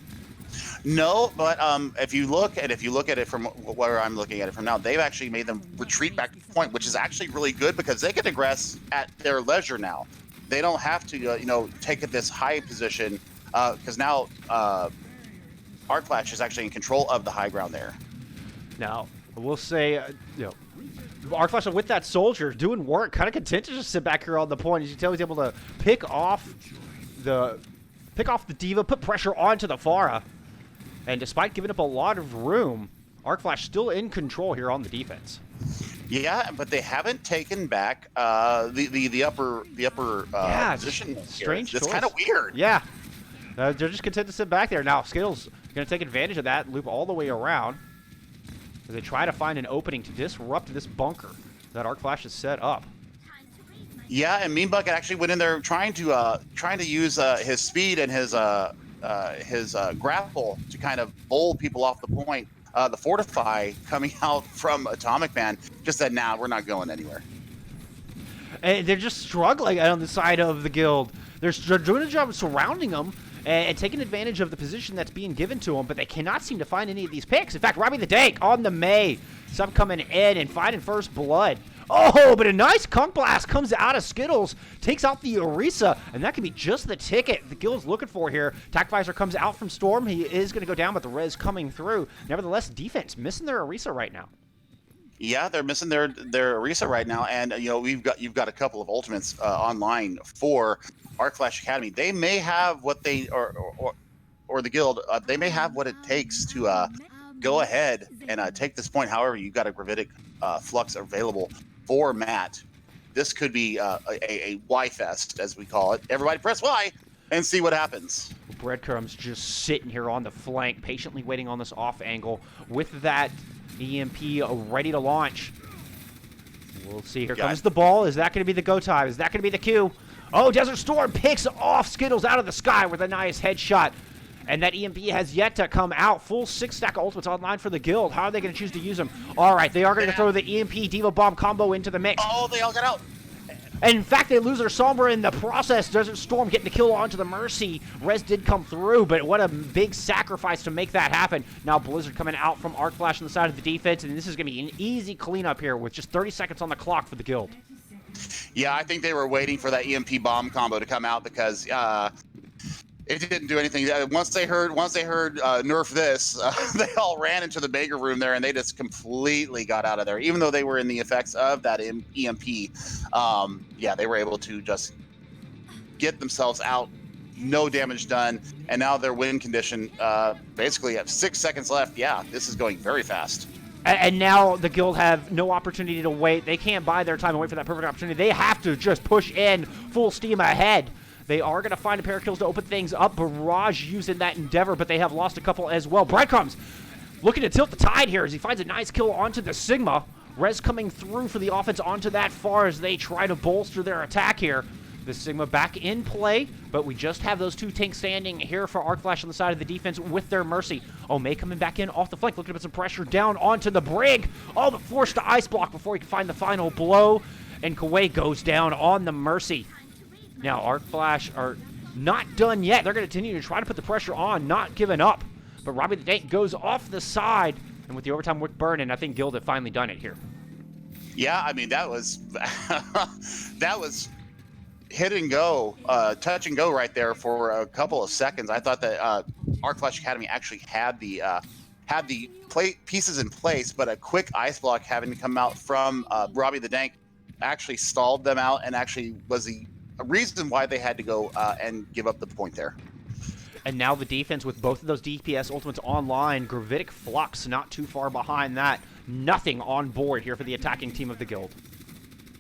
No, but if you look at it from where I'm looking at it from now, they've actually made them retreat back to the point, which is actually really good because they can aggress at their leisure now. They don't have to, take this high position because now ArcFlash is actually in control of the high ground there. Now, we'll say, ArcFlash with that soldier doing work, kind of content to just sit back here on the point. As you tell, he's able to pick off the D.Va, put pressure onto the Pharah. And despite giving up a lot of room, ArcFlash still in control here on the defense. Yeah, but they haven't taken back the upper position. Strange choice. It's kind of weird. Yeah, they're just content to sit back there. Now Skittles going to take advantage of that, loop all the way around as they try to find an opening to disrupt this bunker that ArcFlash has set up. Yeah, and Mean Bucket actually went in there trying to use his speed and his grapple to kind of bowl people off the point. The Fortify coming out from Atomic Man just said, "Nah, we're not going anywhere." And they're just struggling on the side of the Guild. They're doing a job of surrounding them and taking advantage of the position that's being given to them, but they cannot seem to find any of these picks. In fact, Robbie the Dank on the May, some coming in and finding first blood. Oh, but a nice Conch Blast comes out of Skittles, takes out the Orisa, and that could be just the ticket the Guild's looking for here. Attack Visor comes out from Storm. He is going to go down, but the res coming through. Nevertheless, defense missing their Orisa right now. Yeah, they're missing their Orisa right now, and you've got a couple of ultimates online for ArcFlash Academy. They may have what they or the Guild. They may have what it takes to go ahead and take this point. However, you've got a Gravitic Flux available for Matt. This could be a Y-fest, as we call it. Everybody press Y and see what happens. Breadcrumbs just sitting here on the flank, patiently waiting on this off angle with that EMP ready to launch. We'll see. Here comes the ball. Is that going to be the go time? Is that going to be the cue? Oh, Desert Storm picks off Skittles out of the sky with a nice headshot. And that EMP has yet to come out. Full 6-stack of ultimates online for the Guild. How are they going to choose to use them? All right, they are going to throw the EMP D.Va Bomb combo into the mix. Oh, they all got out. And in fact, they lose their Sombra in the process. Desert Storm getting the kill onto the Mercy. Res did come through, but what a big sacrifice to make that happen. Now Blizzard coming out from ArcFlash on the side of the defense, and this is going to be an easy cleanup here with just 30 seconds on the clock for the Guild. Yeah, I think they were waiting for that EMP bomb combo to come out because it didn't do anything. Once they heard nerf this, they all ran into the Baker room there, and they just completely got out of there. Even though they were in the effects of that EMP, yeah, they were able to just get themselves out, no damage done, and now their win condition basically have 6 seconds left. Yeah, this is going very fast. And now the Guild have no opportunity to wait. They can't buy their time and wait for that perfect opportunity. They have to just push in full steam ahead. They are going to find a pair of kills to open things up. Barrage using that endeavor, but they have lost a couple as well. Breadcrumbs looking to tilt the tide here as he finds a nice kill onto the Sigma. Res coming through for the offense onto that far as they try to bolster their attack here. The Sigma back in play, but we just have those two tanks standing here for ArcFlash on the side of the defense with their Mercy. Oh, May coming back in off the flank, looking to put some pressure down onto the Brig. Oh, but forced to ice block before he can find the final blow. And Kuwait goes down on the Mercy. Now, ArcFlash are not done yet. They're going to continue to try to put the pressure on, not giving up. But Robbie the Dank goes off the side, and with the overtime wick burning, I think Guild have finally done it here. Yeah, I mean, that was that was hit and go, touch and go right there for a couple of seconds. I thought that ArcFlash Academy actually had the pieces in place, but a quick ice block having to come out from Robbie the Dank actually stalled them out and actually was the reason why they had to go and give up the point there. And now the defense with both of those DPS ultimates online. Gravitic Flux not too far behind that. Nothing on board here for the attacking team of the guild.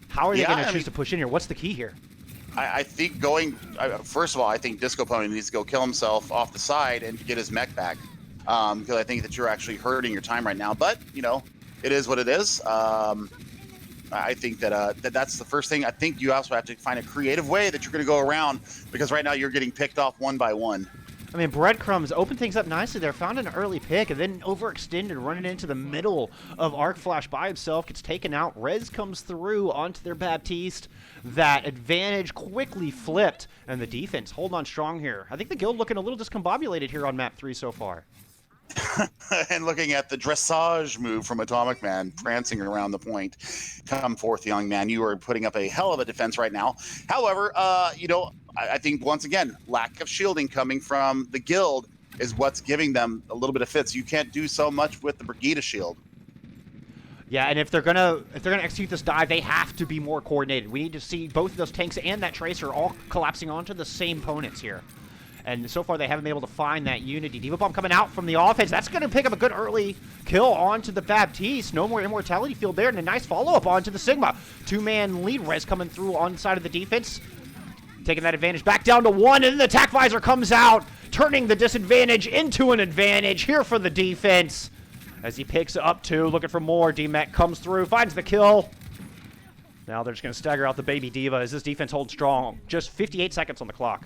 How are they going to choose to push in here? What's the key here? I think first of all, I think Disco Pony needs to go kill himself off the side and get his mech back. Because I think that you're actually hurting your time right now. But, you know, it is what it is. I think that's the first thing. I think you also have to find a creative way that you're going to go around, because right now you're getting picked off one by one. I mean, Breadcrumbs opened things up nicely there, found an early pick, and then overextended, running into the middle of Arc Flash by himself, gets taken out. Rez comes through onto their Baptiste. That advantage quickly flipped, and the defense hold on strong here. I think the guild looking a little discombobulated here on map 3 so far. And looking at the dressage move from Atomic Man, prancing around the point. Come forth, young man. You are putting up a hell of a defense right now. However, you know, I think, once again, lack of shielding coming from the guild is what's giving them a little bit of fits. You can't do so much with the Brigida shield. Yeah, and if they're gonna execute this dive, they have to be more coordinated. We need to see both of those tanks and that Tracer all collapsing onto the same opponents here. And so far, they haven't been able to find that unity. Diva Bomb coming out from the offense. That's going to pick up a good early kill onto the Baptiste. No more Immortality Field there, and a nice follow-up onto the Sigma. Two-man lead. Rez coming through on the side of the defense. Taking that advantage back down to 1, and then the attack visor comes out, turning the disadvantage into an advantage here for the defense. As he picks up 2, looking for more. D-Mech comes through, finds the kill. Now they're just going to stagger out the baby Diva as this defense holds strong. Just 58 seconds on the clock.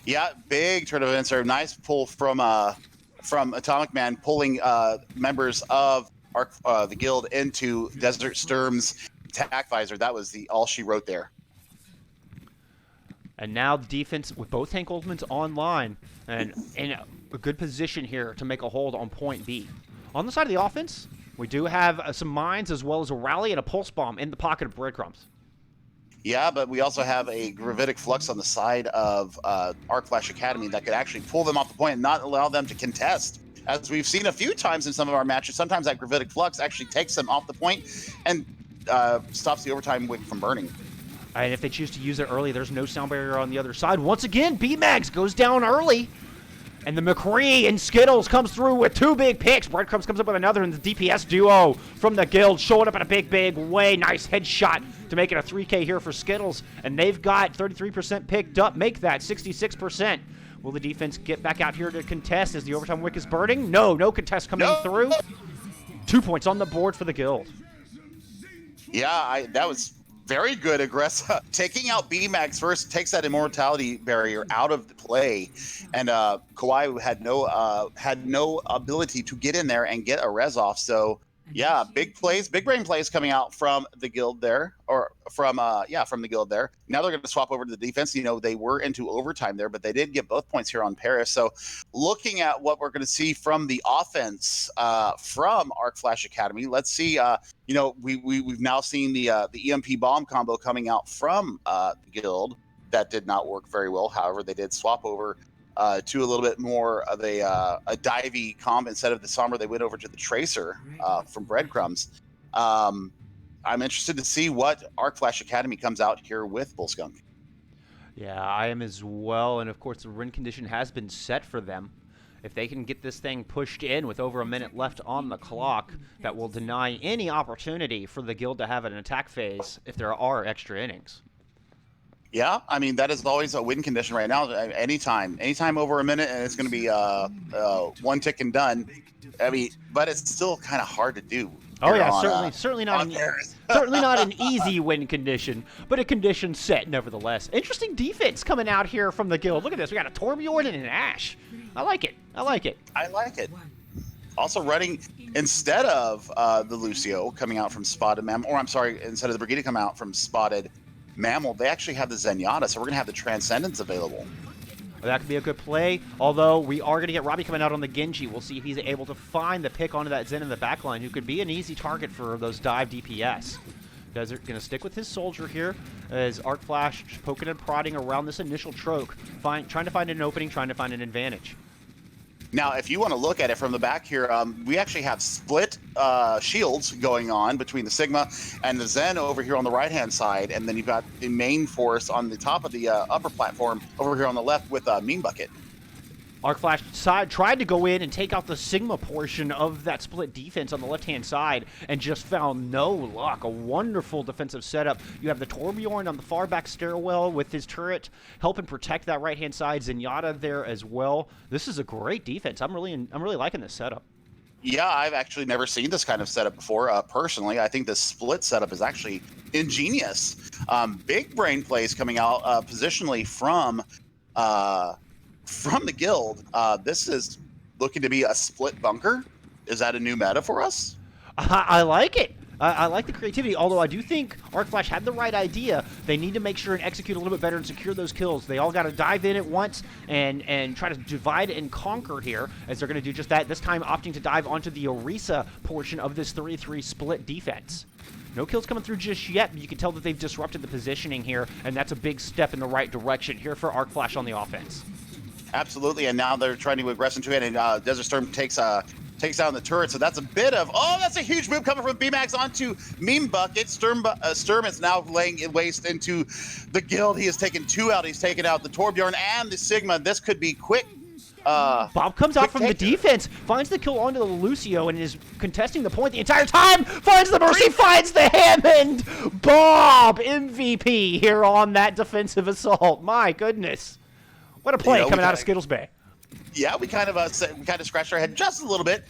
Yeah, big turn of events there. Nice pull from Atomic Man, pulling members of the guild into Desert Sturm's attack visor. That was all she wrote there. And now the defense with both tank ultimates online and in a good position here to make a hold on point B. On the side of the offense, we do have some mines as well as a rally and a pulse bomb in the pocket of Breadcrumbs. Yeah, but we also have a Gravitic Flux on the side of Arc Flash Academy that could actually pull them off the point and not allow them to contest. As we've seen a few times in some of our matches, sometimes that Gravitic Flux actually takes them off the point and stops the overtime wick from burning. And if they choose to use it early, there's no sound barrier on the other side. Once again, B-Mags goes down early. And the McCree and Skittles comes through with 2 big picks. Breadcrumbs comes up with another, and the DPS duo from the guild showing up in a big way. Nice headshot to make it a 3K here for Skittles. And they've got 33% picked up, make that 66%. Will the defense get back out here to contest as the overtime wick is burning? No contest coming through. 2 points on the board for the guild. Yeah, that was very good, aggressive. Taking out B-Mags first takes that immortality barrier out of the play, and Kawhi had no ability to get in there and get a res off. So yeah, big brain plays coming out from the guild there, or from the guild there. Now they're going to swap over to the defense. You know, they were into overtime there, but they did get both points here on Paris. So looking at what we're going to see from the offense from Arc Flash Academy, let's see. You know, we've now seen the EMP bomb combo coming out from the guild. That did not work very well. However, they did swap over to a little bit more of a divey comp. Instead of the Sombra, they went over to the Tracer from Breadcrumbs. I'm interested to see what Arc Flash Academy comes out here with Bullskunk. Yeah, I am as well, and of course the win condition has been set for them. If they can get this thing pushed in with over a minute left on the clock, that will deny any opportunity for the guild to have an attack phase if there are extra innings. Yeah, I mean, that is always a win condition right now. Anytime over a minute, and it's going to be one tick and done. I mean, but it's still kind of hard to do. Oh yeah, certainly not an easy win condition, but a condition set nevertheless. Interesting defense coming out here from the guild. Look at this, we got a Torbjorn and an Ashe. I like it. Also running, instead of the Lucio coming out from Spotted Mammal, or I'm sorry, instead of the Brigida coming out from Spotted Mammal, they actually have the Zenyatta, so we're going to have the Transcendence available. That could be a good play, although we are going to get Robbie coming out on the Genji. We'll see if he's able to find the pick onto that Zen in the backline, who could be an easy target for those dive DPS. Desert going to stick with his soldier here as Arc Flash poking and prodding around this initial troke, trying to find an opening, trying to find an advantage. Now, if you want to look at it from the back here, we actually have split shields going on between the Sigma and the Zen over here on the right-hand side, and then you've got the main force on the top of the upper platform over here on the left with Mean Bucket. ArcFlash side tried to go in and take out the Sigma portion of that split defense on the left-hand side and just found no luck. A wonderful defensive setup. You have the Torbjorn on the far back stairwell with his turret helping protect that right-hand side. Zenyatta there as well. This is a great defense. I'm really liking this setup. Yeah, I've actually never seen this kind of setup before. Personally, I think the split setup is actually ingenious. Big brain plays coming out positionally from the guild. This is looking to be a split bunker. Is that a new meta for us? I like it. I like the creativity, although I do think ArcFlash had the right idea. They need to make sure and execute a little bit better and secure those kills. They all got to dive in at once and try to divide and conquer here, as they're going to do just that, this time opting to dive onto the Orisa portion of this 3-3 split defense. No kills coming through just yet, but you can tell that they've disrupted the positioning here, and that's a big step in the right direction here for ArcFlash on the offense. Absolutely, and now they're trying to aggress into it, and Desert Storm takes down the turret, so that's a bit of, that's a huge move coming from BMAX onto Meme Bucket. Sturm is now laying waste into the guild. He has taken 2 out. He's taken out the Torbjorn and the Sigma. This could be quick. Bob comes out from the defense, finds the kill onto the Lucio, and is contesting the point the entire time. Finds the Mercy, finds the Hammond. Bob, MVP here on that defensive assault. My goodness. What a play coming out of Skittles Bay. Yeah, we kind of scratched our head just a little bit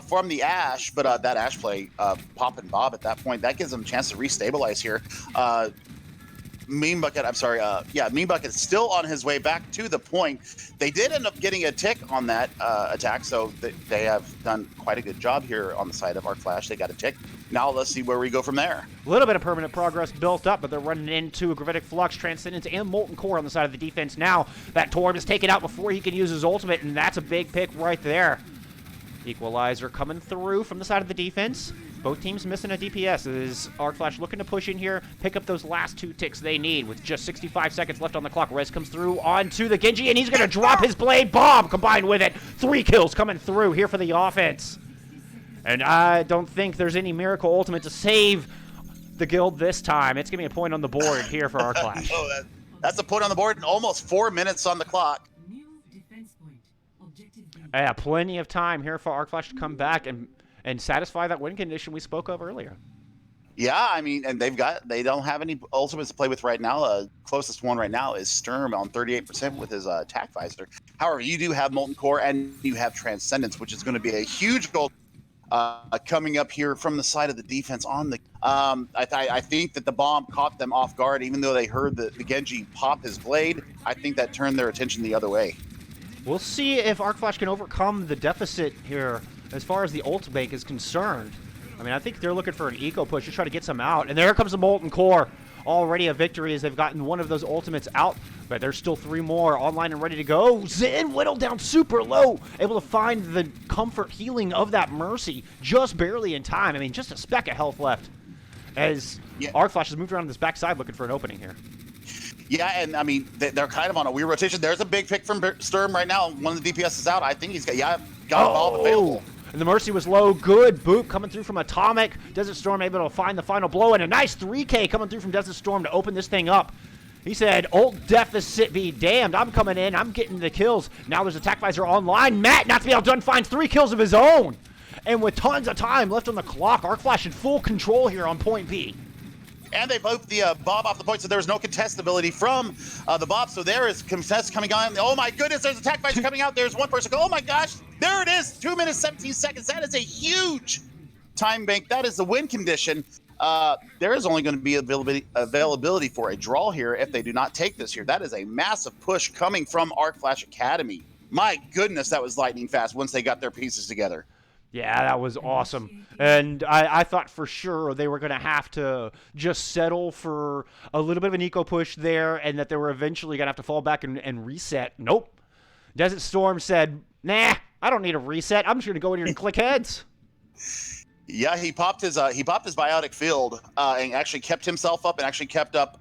from the Ash, but that Ash play, Pop and Bob at that point, that gives them a chance to restabilize here. Meme Bucket is still on his way back to the point. They did end up getting a tick on that attack, so they have done quite a good job here on the side of ArcFlash. They got a tick. Now let's see where we go from there. A little bit of permanent progress built up, but they're running into a Gravitic Flux, Transcendence, and Molten Core on the side of the defense. Now that Torb is taken out before he can use his ultimate, and that's a big pick right there. Equalizer coming through from the side of the defense. Both teams missing a DPS. Is ArcFlash looking to push in here, pick up those last 2 ticks they need with just 65 seconds left on the clock. Rez comes through onto the Genji, and he's going to drop his blade. Bomb combined with it. 3 kills coming through here for the offense. And I don't think there's any miracle ultimate to save the guild this time. It's going to be a point on the board here for ArcFlash. That's a point on the board and almost 4 minutes on the clock. Yeah, plenty of time here for ArcFlash to come back and satisfy that win condition we spoke of earlier. Yeah, I mean, and they don't have any ultimates to play with right now. Closest one right now is Sturm on 38% with his attack visor. However, you do have Molten Core and you have Transcendence, which is going to be a huge goal coming up here from the side of the defense on the I think that the bomb caught them off guard, even though they heard the Genji pop his blade. I think that turned their attention the other way. We'll see if ArcFlash can overcome the deficit here as far as the ult bank is concerned. I mean, I think they're looking for an eco push to try to get some out, and there comes the Molten Core. Already a victory as they've gotten one of those ultimates out, but there's still 3 more online and ready to go. Zen whittled down super low, able to find the comfort healing of that Mercy just barely in time. I mean, just a speck of health left as ArcFlash has moved around this backside looking for an opening here. Yeah, and I mean, they're kind of on a weird rotation. There's a big pick from Sturm right now. One of the DPS is out. I think he's got a ball available. And the Mercy was low. Good boop coming through from Atomic. Desert Storm able to find the final blow, and a nice 3K coming through from Desert Storm to open this thing up. He said, ult deficit be damned. I'm coming in. I'm getting the kills. Now there's Attack Visor online. Matt, not to be outdone, finds 3 kills of his own. And with tons of time left on the clock, ArcFlash in full control here on point B. And they both the Bob off the point, so there was no contestability from the Bob. So there is contest coming on. Oh my goodness, there's Attack Visor coming out. There's one person. Oh my gosh, there it is. 2 minutes, 17 seconds. That is a huge time bank. That is the win condition. There is only going to be availability for a draw here if they do not take this here. That is a massive push coming from ArcFlash Academy. My goodness, that was lightning fast once they got their pieces together. Yeah, that was awesome. And I thought for sure they were going to have to just settle for a little bit of an eco push there and that they were eventually going to have to fall back and reset. Nope. Desert Storm said, nah, I don't need a reset. I'm just going to go in here and click heads. Yeah, he popped his biotic field and actually kept himself up and actually kept up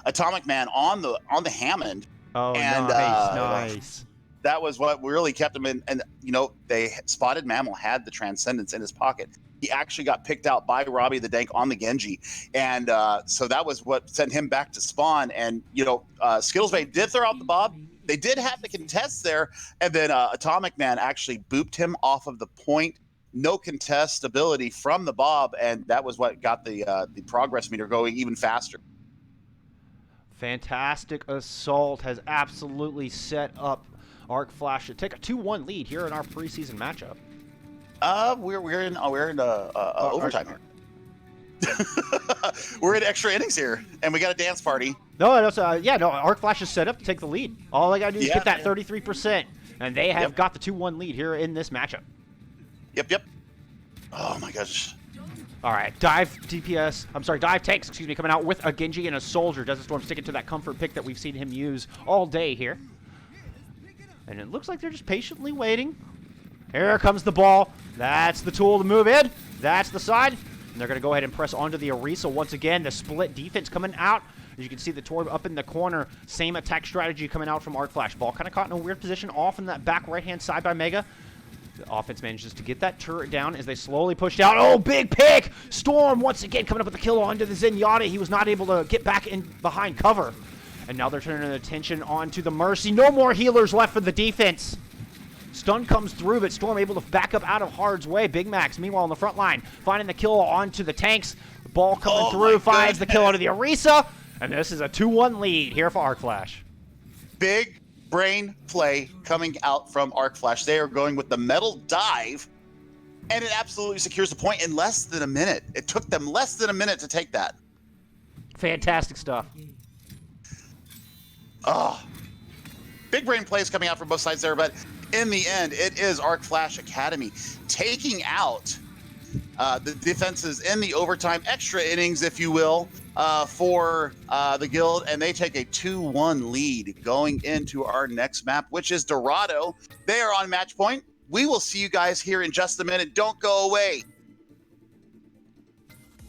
Atomic Man on the Hammond. Oh, and, nice. That was what really kept him in. And, you know, they spotted Mammal had the Transcendence in his pocket. He actually got picked out by Robbie the Dank on the Genji. And so that was what sent him back to spawn. And, you know, Skittles Bay did throw out the Bob. They did have the contest there, and then Atomic Man actually booped him off of the point. No contest ability from the Bob, and that was what got the progress meter going even faster. Fantastic assault has absolutely set up Arc Flash to take a 2-1 lead here in our preseason matchup. We're in overtime here. We're in extra innings here, and we got a dance party. No, Arc Flash is set up to take the lead. All they gotta do is get that 33%, and they have got the 2-1 lead here in this matchup. Yep. Oh my gosh. All right, dive tanks, excuse me, coming out with a Genji and a Soldier. Desert Storm sticking to that comfort pick that we've seen him use all day here. And it looks like they're just patiently waiting. Here comes the ball. That's the tool to move in. That's the side. And they're going to go ahead and press onto the Orisa once again. The split defense coming out. As you can see, the Torb up in the corner. Same attack strategy coming out from Arc Flash. Ball kind of caught in a weird position off in that back right-hand side by Mega. The offense manages to get that turret down as they slowly push down. Oh, big pick! Storm once again coming up with the kill onto the Zenyatta. He was not able to get back in behind cover. And now they're turning their attention onto the Mercy. No more healers left for the defense. Stun comes through, but Storm able to back up out of Hard's way. Big Max, meanwhile, on the front line, finding the kill onto the tanks. The ball coming through, finds the kill onto the Orisa. And this is a 2-1 lead here for Arc Flash. Big brain play coming out from Arc Flash. They are going with the metal dive, and it absolutely secures the point in less than a minute. It took them less than a minute to take that. Fantastic stuff. Oh, big brain plays coming out from both sides there, but in the end, it is Arc Flash Academy taking out the defenses in the overtime, extra innings, if you will, for the Guild, and they take a 2-1 lead going into our next map, which is Dorado. They are on match point. We will see you guys here in just a minute. Don't go away.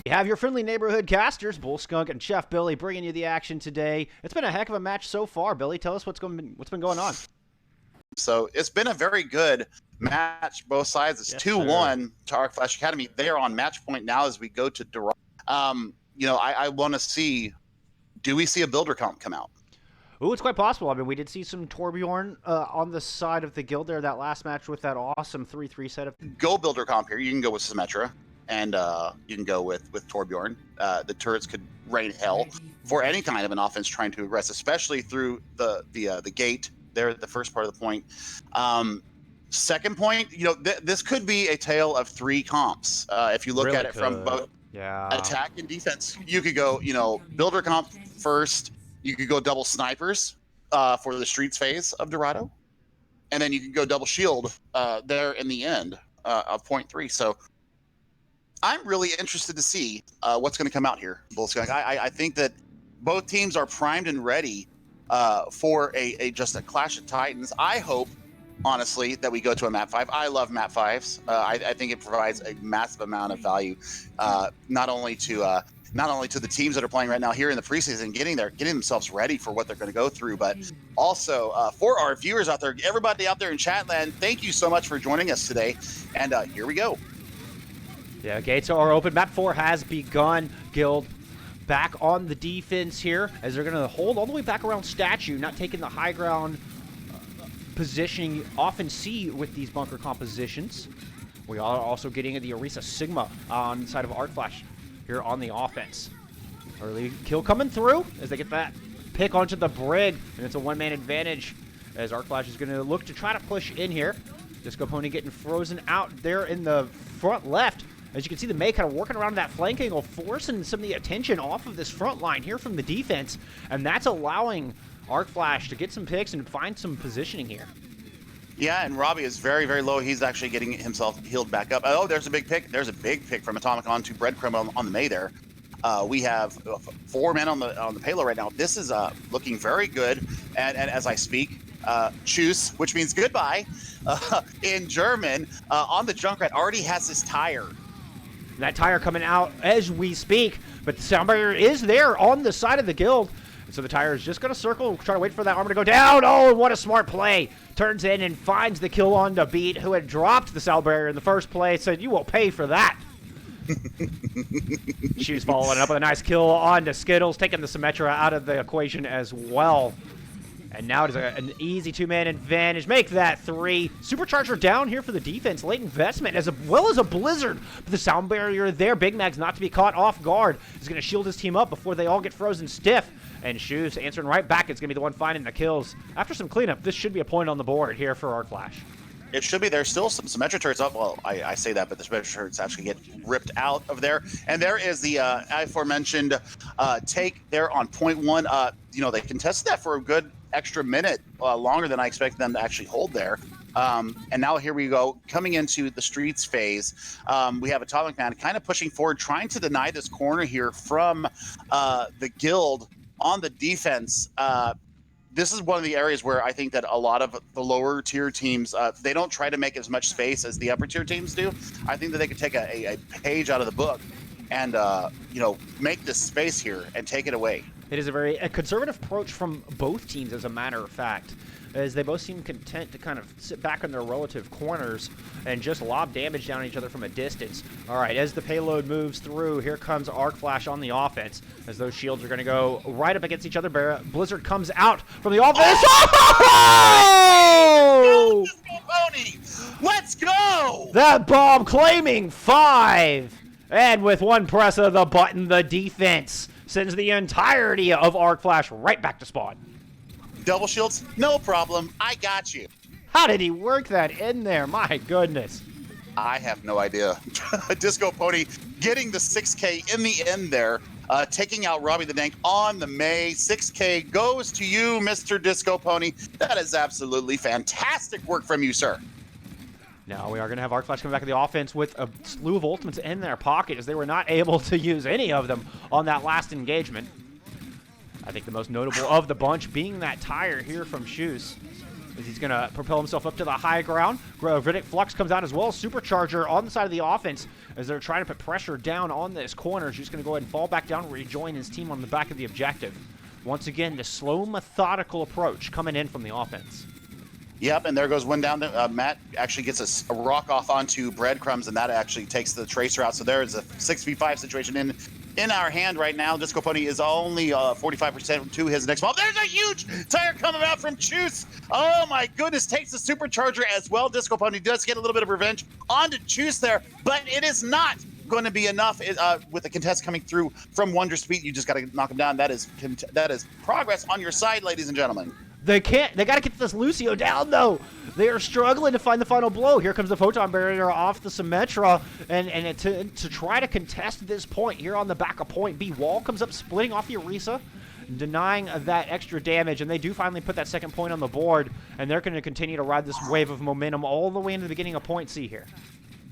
You have your friendly neighborhood casters, Bull Skunk and Chef Billy, bringing you the action today. It's been a heck of a match so far. Billy, tell us what's been going on. So it's been a very good match, both sides. It's 2-1 to Arc Flash Academy. They are on match point now as we go to Dorado. I want to see, do we see a builder comp come out? Ooh, it's quite possible. I mean, we did see some Torbjorn on the side of the Guild there, that last match with that awesome 3-3 setup. Go builder comp here. You can go with Symmetra, and you can go with Torbjorn. The turrets could rain hell for any kind of an offense trying to aggress, especially through the gate there at the first part of the point. Second point, this could be a tale of three comps. If you look Really at it from both attack and defense, you could go, builder comp first. You could go double snipers for the streets phase of Dorado, and then you could go double shield there in the end of point 3. So I'm really interested to see what's going to come out here, Bull Skunk. I think that both teams are primed and ready for just a clash of titans. I hope, honestly, that we go to a map 5. I love map 5s. I think it provides a massive amount of value, not only to the teams that are playing right now here in the preseason, getting themselves ready for what they're going to go through, but also for our viewers out there, everybody out there in chat land, thank you so much for joining us today. And here we go. Yeah, gates are open. Map 4 has begun. Guild back on the defense here as they're going to hold all the way back around Statue, not taking the high ground positioning you often see with these bunker compositions. We are also getting the Orisa Sigma on the side of Arc Flash here on the offense. Early kill coming through as they get that pick onto the Brig, and it's a one-man advantage as Arc Flash is going to look to try to push in here. Disco Pony getting frozen out there in the front left. As you can see, the May kind of working around that flank angle, forcing some of the attention off of this front line here from the defense, and that's allowing Arc Flash to get some picks and find some positioning here. Yeah, and Robbie is very, very low. He's actually getting himself healed back up. Oh, there's a big pick. There's a big pick from Atomic onto Breadcrumb on the May there. We have 4 men on the payload right now. This is looking very good. And as I speak, Tschüss, which means goodbye in German, on the Junkrat already has his tire. That tire coming out as we speak, but the sound barrier is there on the side of the Guild. And so the tire is just going to circle, try to wait for that armor to go down. Oh, what a smart play. Turns in and finds the kill on the Beat, who had dropped the sound barrier in the first place. Said, you will pay for that. She's following up with a nice kill on to Skittles, taking the Symmetra out of the equation as well. And now it is an easy two-man advantage. Make that 3. Supercharger down here for the defense. Late investment as well as a blizzard. But the sound barrier there. Big Mag's not to be caught off guard. He's going to shield his team up before they all get frozen stiff. And Shoes answering right back. It's going to be the one finding the kills. After some cleanup, this should be a point on the board here for Arc Flash. It should be. There's still some Symmetra turrets up. Well, I say that, but the Symmetra turrets actually get ripped out of there. And there is the aforementioned take there on point 1. They contested that for a good extra minute, longer than I expected them to actually hold there. And now here we go, coming into the streets phase. We have Atomic Man kind of pushing forward, trying to deny this corner here from the guild on the defense. This is one of the areas where I think that a lot of the lower tier teams, they don't try to make as much space as the upper tier teams do. I think that they could take a page out of the book and, make this space here and take it away. It is a conservative approach from both teams, as a matter of fact, as they both seem content to kind of sit back in their relative corners and just lob damage down at each other from a distance. All right, as the payload moves through, here comes Arc Flash on the offense, as those shields are going to go right up against each other. Blizzard comes out from the offense. Oh! Let's go! That bomb claiming 5. And with one press of the button, the defense sends the entirety of Arc Flash right back to spawn. Double shields, no problem. I got you. How did he work that in there? My goodness. I have no idea. Disco Pony getting the 6K in the end there, taking out Robbie the Dank on the May. 6K goes to you, Mr. Disco Pony. That is absolutely fantastic work from you, sir. Now we are going to have Arc Flash coming back to the offense with a slew of ultimates in their pocket, as they were not able to use any of them on that last engagement. I think the most notable of the bunch being that tire here from Shoes, as he's going to propel himself up to the high ground. Gravitic Flux comes out as well. Supercharger on the side of the offense as they're trying to put pressure down on this corner. Shoes going to go ahead and fall back down and rejoin his team on the back of the objective. Once again, the slow, methodical approach coming in from the offense. Yep, and there goes one down. Matt actually gets a rock off onto Breadcrumbs, and that actually takes the Tracer out. So there is a 6v5 situation in our hand right now. Disco Pony is only 45% to his next ball. There's a huge tire coming out from Choose. Oh my goodness, takes the Supercharger as well. Disco Pony does get a little bit of revenge onto Choose there, but it is not going to be enough with the contest coming through from Wonder Speed. You just got to knock him down. That is progress on your side, ladies and gentlemen. They got to get this Lucio down, though. They are struggling to find the final blow. Here comes the Photon Barrier off the Symmetra, and to try to contest this point here on the back of point B, Wall comes up splitting off the Orisa, denying that extra damage, and they do finally put that second point on the board, and they're going to continue to ride this wave of momentum all the way into the beginning of point C here.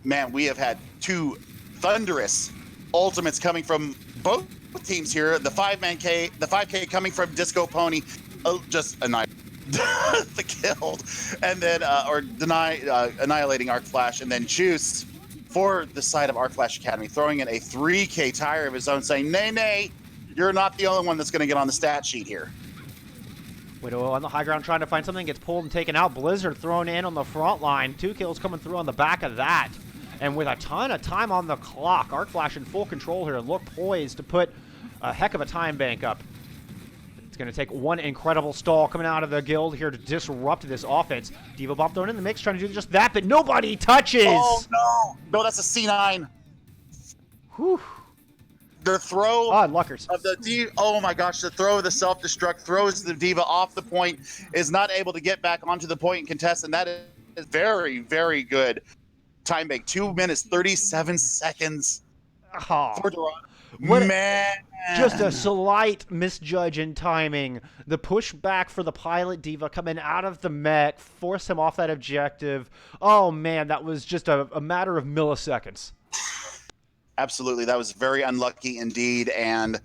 Man, we have had two thunderous ultimates coming from both teams here. The 5K coming from Disco Pony. Just annihilate the killed, and then annihilating Arc Flash, and then Juice for the side of Arc Flash Academy, throwing in a 3K tire of his own, saying, "Nay, you're not the only one that's going to get on the stat sheet here." Widow on the high ground trying to find something, gets pulled and taken out. Blizzard thrown in on the front line. 2 kills coming through on the back of that, and with a ton of time on the clock, Arc Flash in full control here, look poised to put a heck of a time bank up. Going to take one incredible stall coming out of the guild here to disrupt this offense. Diva Bomb thrown in the mix, trying to do just that, but nobody touches. Oh, no, that's a C9. Whew. The throw Luckers. of the Diva, oh my gosh, the throw of the self-destruct throws the Diva off the point, is not able to get back onto the point and contest, and that is very, very good time bank. 2 minutes, 37 seconds for Dorado. Man. Just a slight misjudge in timing. The pushback for the pilot Diva coming out of the mech forced him off that objective. Oh, man, that was just a matter of milliseconds. Absolutely. That was very unlucky indeed. And,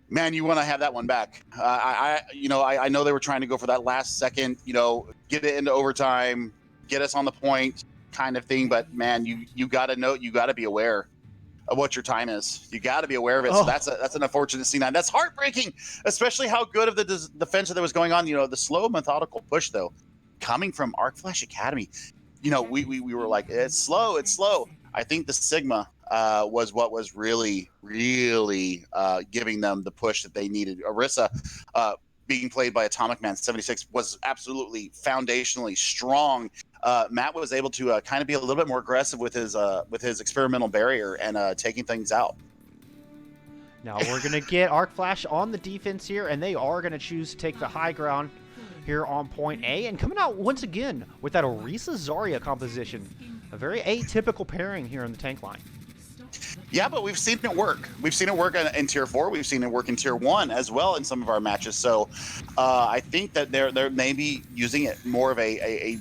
man, you want to have that one back. I know they were trying to go for that last second, get it into overtime, get us on the point kind of thing. But, man, you got to know, you got to be aware of what your time is. You got to be aware of it. So that's an unfortunate C9. That's heartbreaking, especially how good of the defense that was going on. The slow, methodical push, though, coming from Arc Flash Academy. We were like, it's slow. I think the Sigma was what was really, really giving them the push that they needed. Orisa being played by Atomic Man 76 was absolutely foundationally strong. Matt was able to kind of be a little bit more aggressive with his experimental barrier and taking things out. Now we're going to get Arc Flash on the defense here, and they are going to choose to take the high ground here on point A. And coming out once again with that Orisa Zarya composition. A very atypical pairing here in the tank line. Yeah, but we've seen it work. We've seen it work in Tier 4. We've seen it work in Tier 1 as well in some of our matches. So I think that they're maybe using it more of a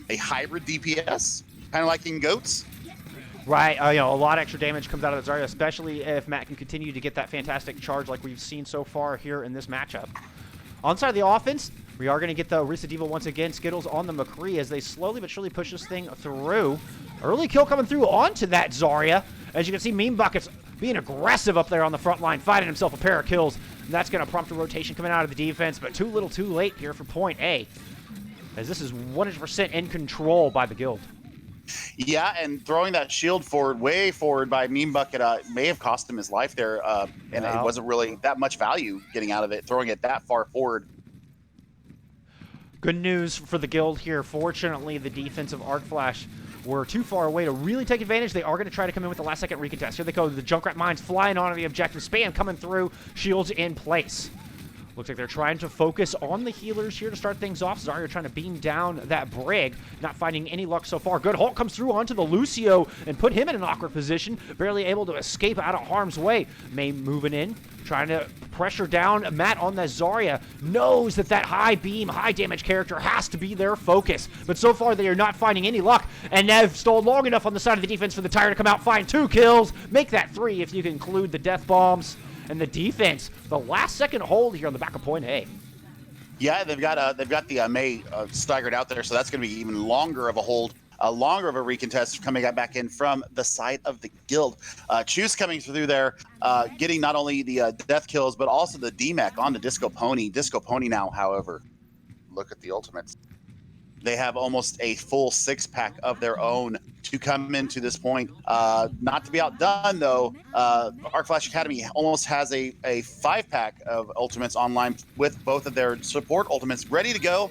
hybrid DPS, kind of like in GOATs. Right, a lot of extra damage comes out of the Zarya, especially if Matt can continue to get that fantastic charge like we've seen so far here in this matchup. On side of the offense, we are going to get the Orisa Diva once again. Skittles on the McCree as they slowly but surely push this thing through. Early kill coming through onto that Zarya. As you can see, Meme Buckets being aggressive up there on the front line, finding himself a pair of kills. And that's going to prompt a rotation coming out of the defense, but too little too late here for point A, as this is 100% in control by the guild. Yeah, and throwing that shield forward, way forward by Meme Bucket may have cost him his life there, and it wasn't really that much value getting out of it, throwing it that far forward. Good news for the guild here. Fortunately, the defense of Arc Flash were too far away to really take advantage. They are going to try to come in with the last-second recontest. Here they go. The Junkrat mines flying onto the objective. Spam coming through. Shields in place. Looks like they're trying to focus on the healers here to start things off. Zarya trying to beam down that Brig. Not finding any luck so far. Good Hulk comes through onto the Lucio and put him in an awkward position. Barely able to escape out of harm's way. May moving in. Trying to pressure down Matt on that Zarya. Knows that high beam, high damage character has to be their focus. But so far they are not finding any luck. And Nev stalled long enough on the side of the defense for the Tire to come out, find 2 kills. Make that 3 if you can include the death bombs. And the defense, the last-second hold here on the back of point A. Yeah, they've got the May staggered out there, so that's going to be even longer of a hold, longer of a recontest coming back in from the side of the guild. Choose coming through there, getting not only the death kills, but also the DMAC on the Disco Pony. Disco Pony now, however, look at the ultimates. They have almost a full 6-pack of their own to come into this point. Not to be outdone, though, Arc Flash Academy almost has a 5-pack of ultimates online with both of their support ultimates ready to go.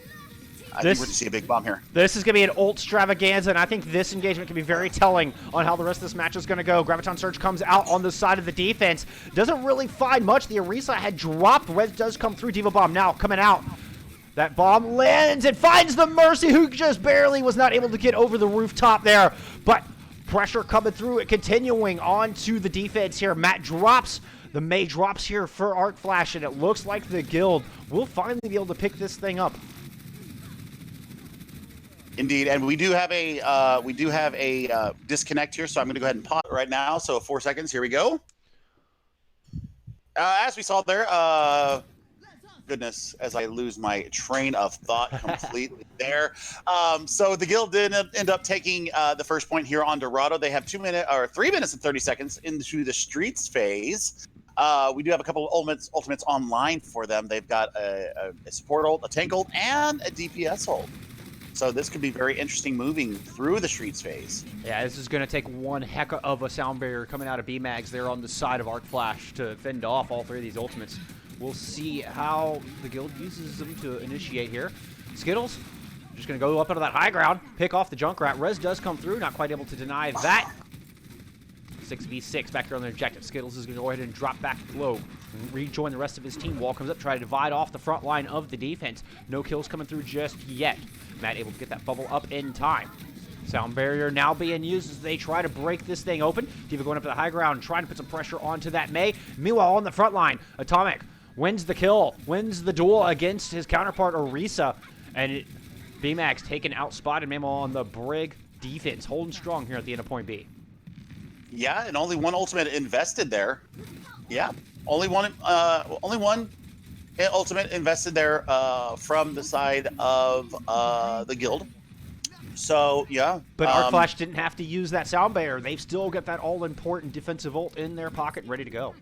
I think we're going to see a big bomb here. This is going to be an ult extravaganza, and I think this engagement can be very telling on how the rest of this match is going to go. Graviton Surge comes out on the side of the defense. Doesn't really find much. The Orisa had dropped. Res does come through. Diva Bomb now coming out. That bomb lands and finds the Mercy, who just barely was not able to get over the rooftop there. But pressure coming through it, continuing on to the defense here. Matt drops. The May drops here for Arc Flash, and it looks like the guild will finally be able to pick this thing up. Indeed, and we do have a disconnect here, so I'm going to go ahead and pause it right now. So 4 seconds. Here we go. As we saw there, goodness, as I lose my train of thought completely there. So the guild did end up taking the first point here on Dorado. They have 3 minutes and 30 seconds into the streets phase. We do have a couple of ultimates online for them. They've got a support ult, a tank ult, and a DPS ult. So this could be very interesting moving through the streets phase. Yeah, this is going to take one heck of a sound barrier coming out of B-Mags there on the side of Arc Flash to fend off all 3 of these ultimates. We'll see how the guild uses them to initiate here. Skittles just going to go up into that high ground, pick off the Junkrat. Res does come through, not quite able to deny that. 6v6 back here on the objective. Skittles is going to go ahead and drop back low, rejoin the rest of his team. Wall comes up, try to divide off the front line of the defense. No kills coming through just yet. Matt able to get that bubble up in time. Sound barrier now being used as they try to break this thing open. Diva going up to the high ground, trying to put some pressure onto that May. Meanwhile, on the front line, Atomic wins the kill, wins the duel against his counterpart, Orisa. And B-Max taken out, spotted Memo on the Brig defense, holding strong here at the end of point B. Yeah, and only one ultimate invested there. Yeah, only one ultimate invested there from the side of the guild. So, yeah. But Arc Flash didn't have to use that sound barrier. They've still got that all-important defensive ult in their pocket ready to go.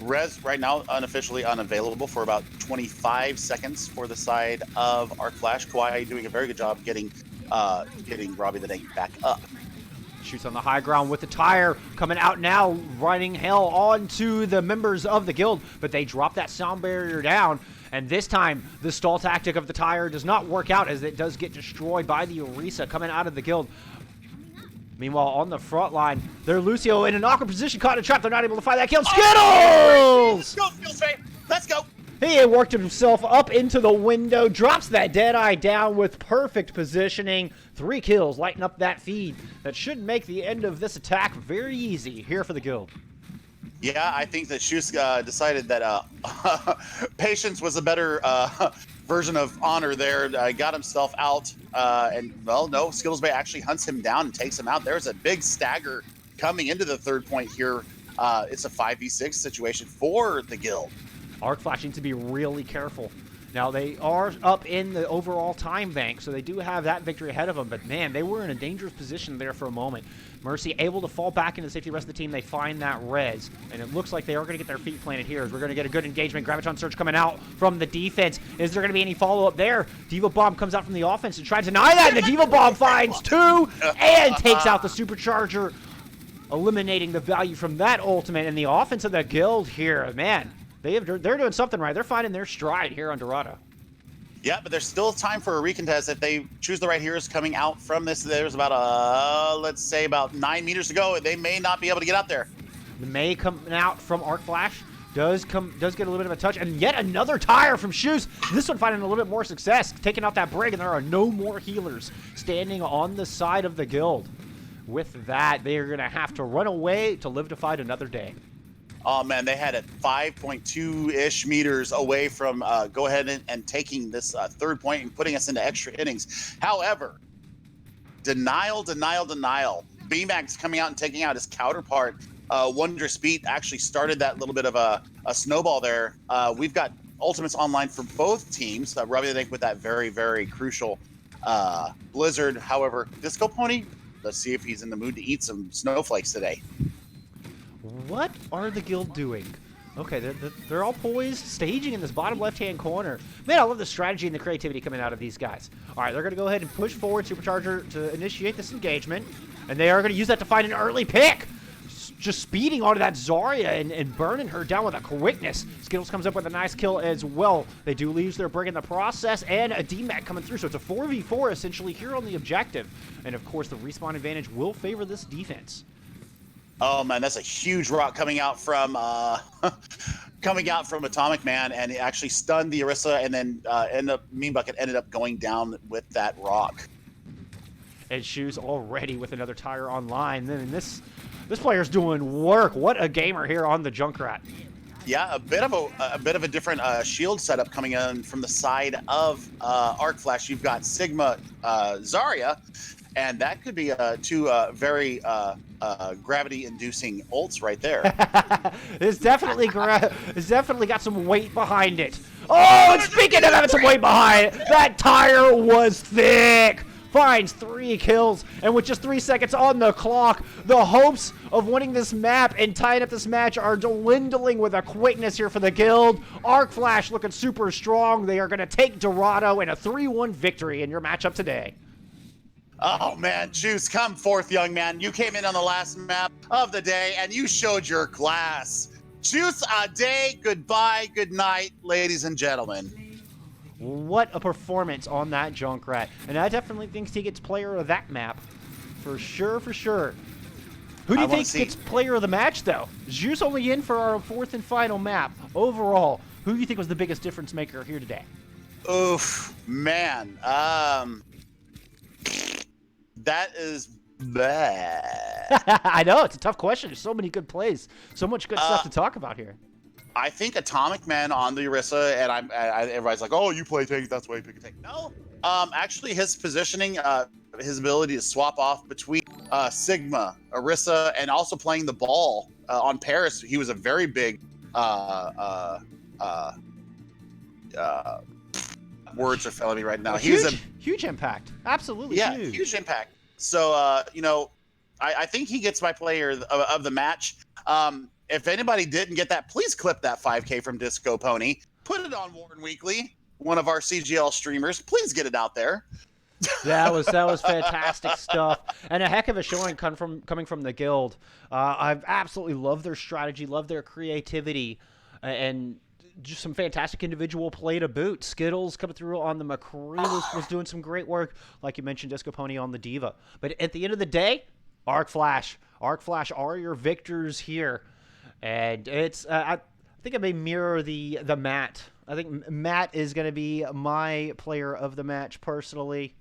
Res right now unofficially unavailable for about 25 seconds for the side of Arc Flash. Kawhi doing a very good job getting Robbie the Dank back up. Shoots on the high ground with the tire. Coming out now, running hell onto the members of the guild. But they drop that sound barrier down. And this time, the stall tactic of the tire does not work out as it does get destroyed by the Orisa coming out of the guild. Meanwhile, on the front line, they're Lucio in an awkward position, caught in a trap. They're not able to find that kill. Skittles! Let's go, Skittles, babe. Let's go. He had worked himself up into the window, drops that Deadeye down with perfect positioning. 3 kills, lighten up that feed. That should make the end of this attack very easy here for the guild. Yeah, I think that Shus decided that patience was a better version of honor there. Got himself out, and, well, no, Skittles Bay actually hunts him down and takes him out. There's a big stagger coming into the third point here. It's a 5v6 situation for the guild. Arc Flash needs to be really careful. Now, they are up in the overall time bank, so they do have that victory ahead of them. But, man, they were in a dangerous position there for a moment. Mercy able to fall back into safety. The rest of the team, they find that res. And it looks like they are going to get their feet planted here as we're going to get a good engagement. Graviton Surge coming out from the defense. Is there going to be any follow-up there? Diva Bomb comes out from the offense and tries to deny that. And the Diva Bomb finds 2 and takes out the Supercharger, eliminating the value from that ultimate. And the offense of the guild here, man, they're doing something right. They're finding their stride here on Dorado. Yeah, but there's still time for a recontest if they choose the right heroes coming out from this. There's about, let's say, about 9 meters to go. They may not be able to get out there. The May coming out from Arc Flash does get a little bit of a touch, and yet another tire from Shoes. This one finding a little bit more success, taking out that break, and there are no more healers standing on the side of the guild. With that, they are going to have to run away to live to fight another day. Oh, man, they had it 5.2-ish meters away from go ahead and taking this third point and putting us into extra innings. However, denial. B-Max coming out and taking out his counterpart. Wondrous Beat actually started that little bit of a snowball there. We've got ultimates online for both teams, rubbing the with that very, very crucial Blizzard. However, Disco Pony, let's see if he's in the mood to eat some snowflakes today. What are the guild doing? Okay, they're all poised, staging in this bottom left-hand corner. Man, I love the strategy and the creativity coming out of these guys. All right, they're going to go ahead and push forward Supercharger to initiate this engagement, and they are going to use that to find an early pick. Just speeding onto that Zarya and burning her down with a quickness. Skittles comes up with a nice kill as well. They do lose their break in the process, and a DMAC coming through, so it's a 4v4 essentially here on the objective. And, of course, the respawn advantage will favor this defense. Oh man, that's a huge rock coming out from Atomic Man, and it actually stunned the Orisa, and then Mean Bucket ended up going down with that rock. And Shoes already with another tire online. Then this player's doing work. What a gamer here on the Junkrat. Yeah, a bit of a different shield setup coming in from the side of Arc Flash. You've got Sigma Zarya, and that could be two very gravity-inducing ults right there. It's definitely got some weight behind it. Oh, and speaking of having some weight behind it, that tire was thick. Finds 3 kills, and with just 3 seconds on the clock, the hopes of winning this map and tying up this match are dwindling with a quickness here for the guild. Arc Flash looking super strong. They are going to take Dorado in a 3-1 victory in your matchup today. Oh man, Juice, come forth, young man. You came in on the last map of the day, and you showed your class. Juice a day, goodbye, good night, ladies and gentlemen. What a performance on that Junkrat. And I definitely think he gets player of that map. For sure, for sure. Who do you think gets player of the match, though? Juice only in for our 4th and final map. Overall, who do you think was the biggest difference maker here today? Oof, man. That is bad. I know, it's a tough question. There's so many good plays. So much good stuff to talk about here. I think Atomic Man on the Orisa, and everybody's like, oh, you play tank, that's why you pick a tank. No. Actually, his positioning, his ability to swap off between Sigma, Orisa, and also playing the ball on Paris, he was a very big words are failing me right now. He was a huge impact. Absolutely huge impact. So, I think he gets my player of the match. If anybody didn't get that, please clip that 5K from Disco Pony. Put it on Warren Weekly, one of our CGL streamers. Please get it out there. That was fantastic stuff, and a heck of a showing coming from the guild. I've absolutely loved their strategy, loved their creativity, and just some fantastic individual play to boot. Skittles coming through on the McCree was doing some great work, like you mentioned, Disco Pony on the Diva. But at the end of the day, Flash are your victors here, and it's I think I may mirror the Matt. I think Matt is going to be my player of the match personally,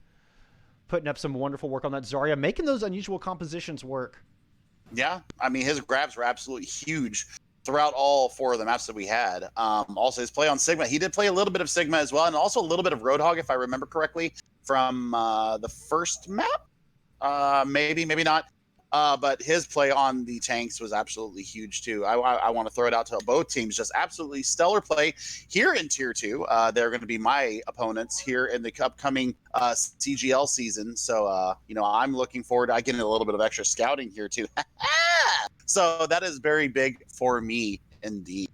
putting up some wonderful work on that Zarya, making those unusual compositions work. Yeah, I mean, his grabs were absolutely huge throughout all 4 of the maps that we had. Also, his play on Sigma. He did play a little bit of Sigma as well, and also a little bit of Roadhog, if I remember correctly, from the first map. Maybe not. But his play on the tanks was absolutely huge, too. I want to throw it out to both teams. Just absolutely stellar play here in Tier 2. They're going to be my opponents here in the upcoming CGL season. So, I'm looking forward to getting a little bit of extra scouting here, too. So that is very big for me, indeed.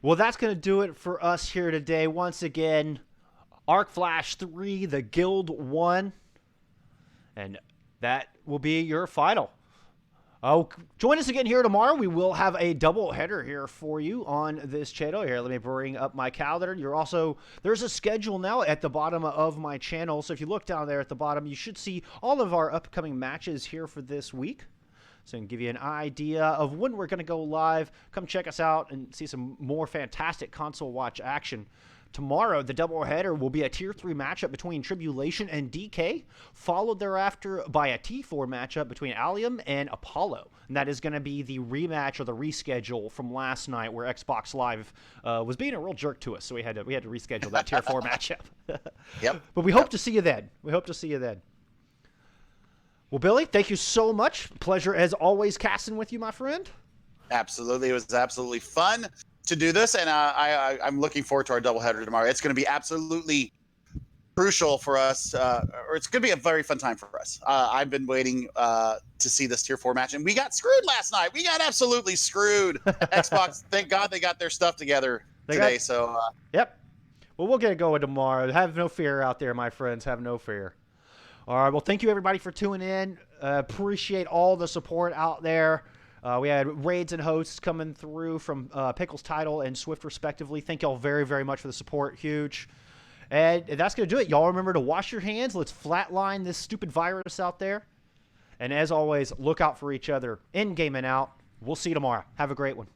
Well, that's going to do it for us here today. Once again, Flash 3, the Guild 1. And that will be your final. Join us again here tomorrow. We will have a double header here for you on this channel. Here, let me bring up my calendar. There's a schedule now at the bottom of my channel. So if you look down there at the bottom, you should see all of our upcoming matches here for this week. So I can give you an idea of when we're going to go live. Come check us out and see some more fantastic console watch action. Tomorrow, the doubleheader will be a Tier 3 matchup between Tribulation and DK, followed thereafter by a T4 matchup between Allium and Apollo. And that is going to be the rematch or the reschedule from last night where Xbox Live was being a real jerk to us, so we had to reschedule that Tier 4 matchup. Yep. But we hope to see you then. Well, Billy, thank you so much. Pleasure, as always, casting with you, my friend. Absolutely. It was absolutely fun to do this, and I'm looking forward to our doubleheader tomorrow. It's going to be absolutely crucial for us, or it's going to be a very fun time for us. I've been waiting to see this Tier 4 match, and we got screwed last night. We got absolutely screwed. Xbox, thank God they got their stuff together today. Yep. Well, we'll get it going tomorrow. Have no fear out there, my friends. Have no fear. All right. Well, thank you, everybody, for tuning in. Appreciate all the support out there. We had raids and hosts coming through from Pickles Title and Swift, respectively. Thank y'all very, very much for the support. Huge. And that's going to do it. Y'all remember to wash your hands. Let's flatline this stupid virus out there. And as always, look out for each other in game and out. We'll see you tomorrow. Have a great one.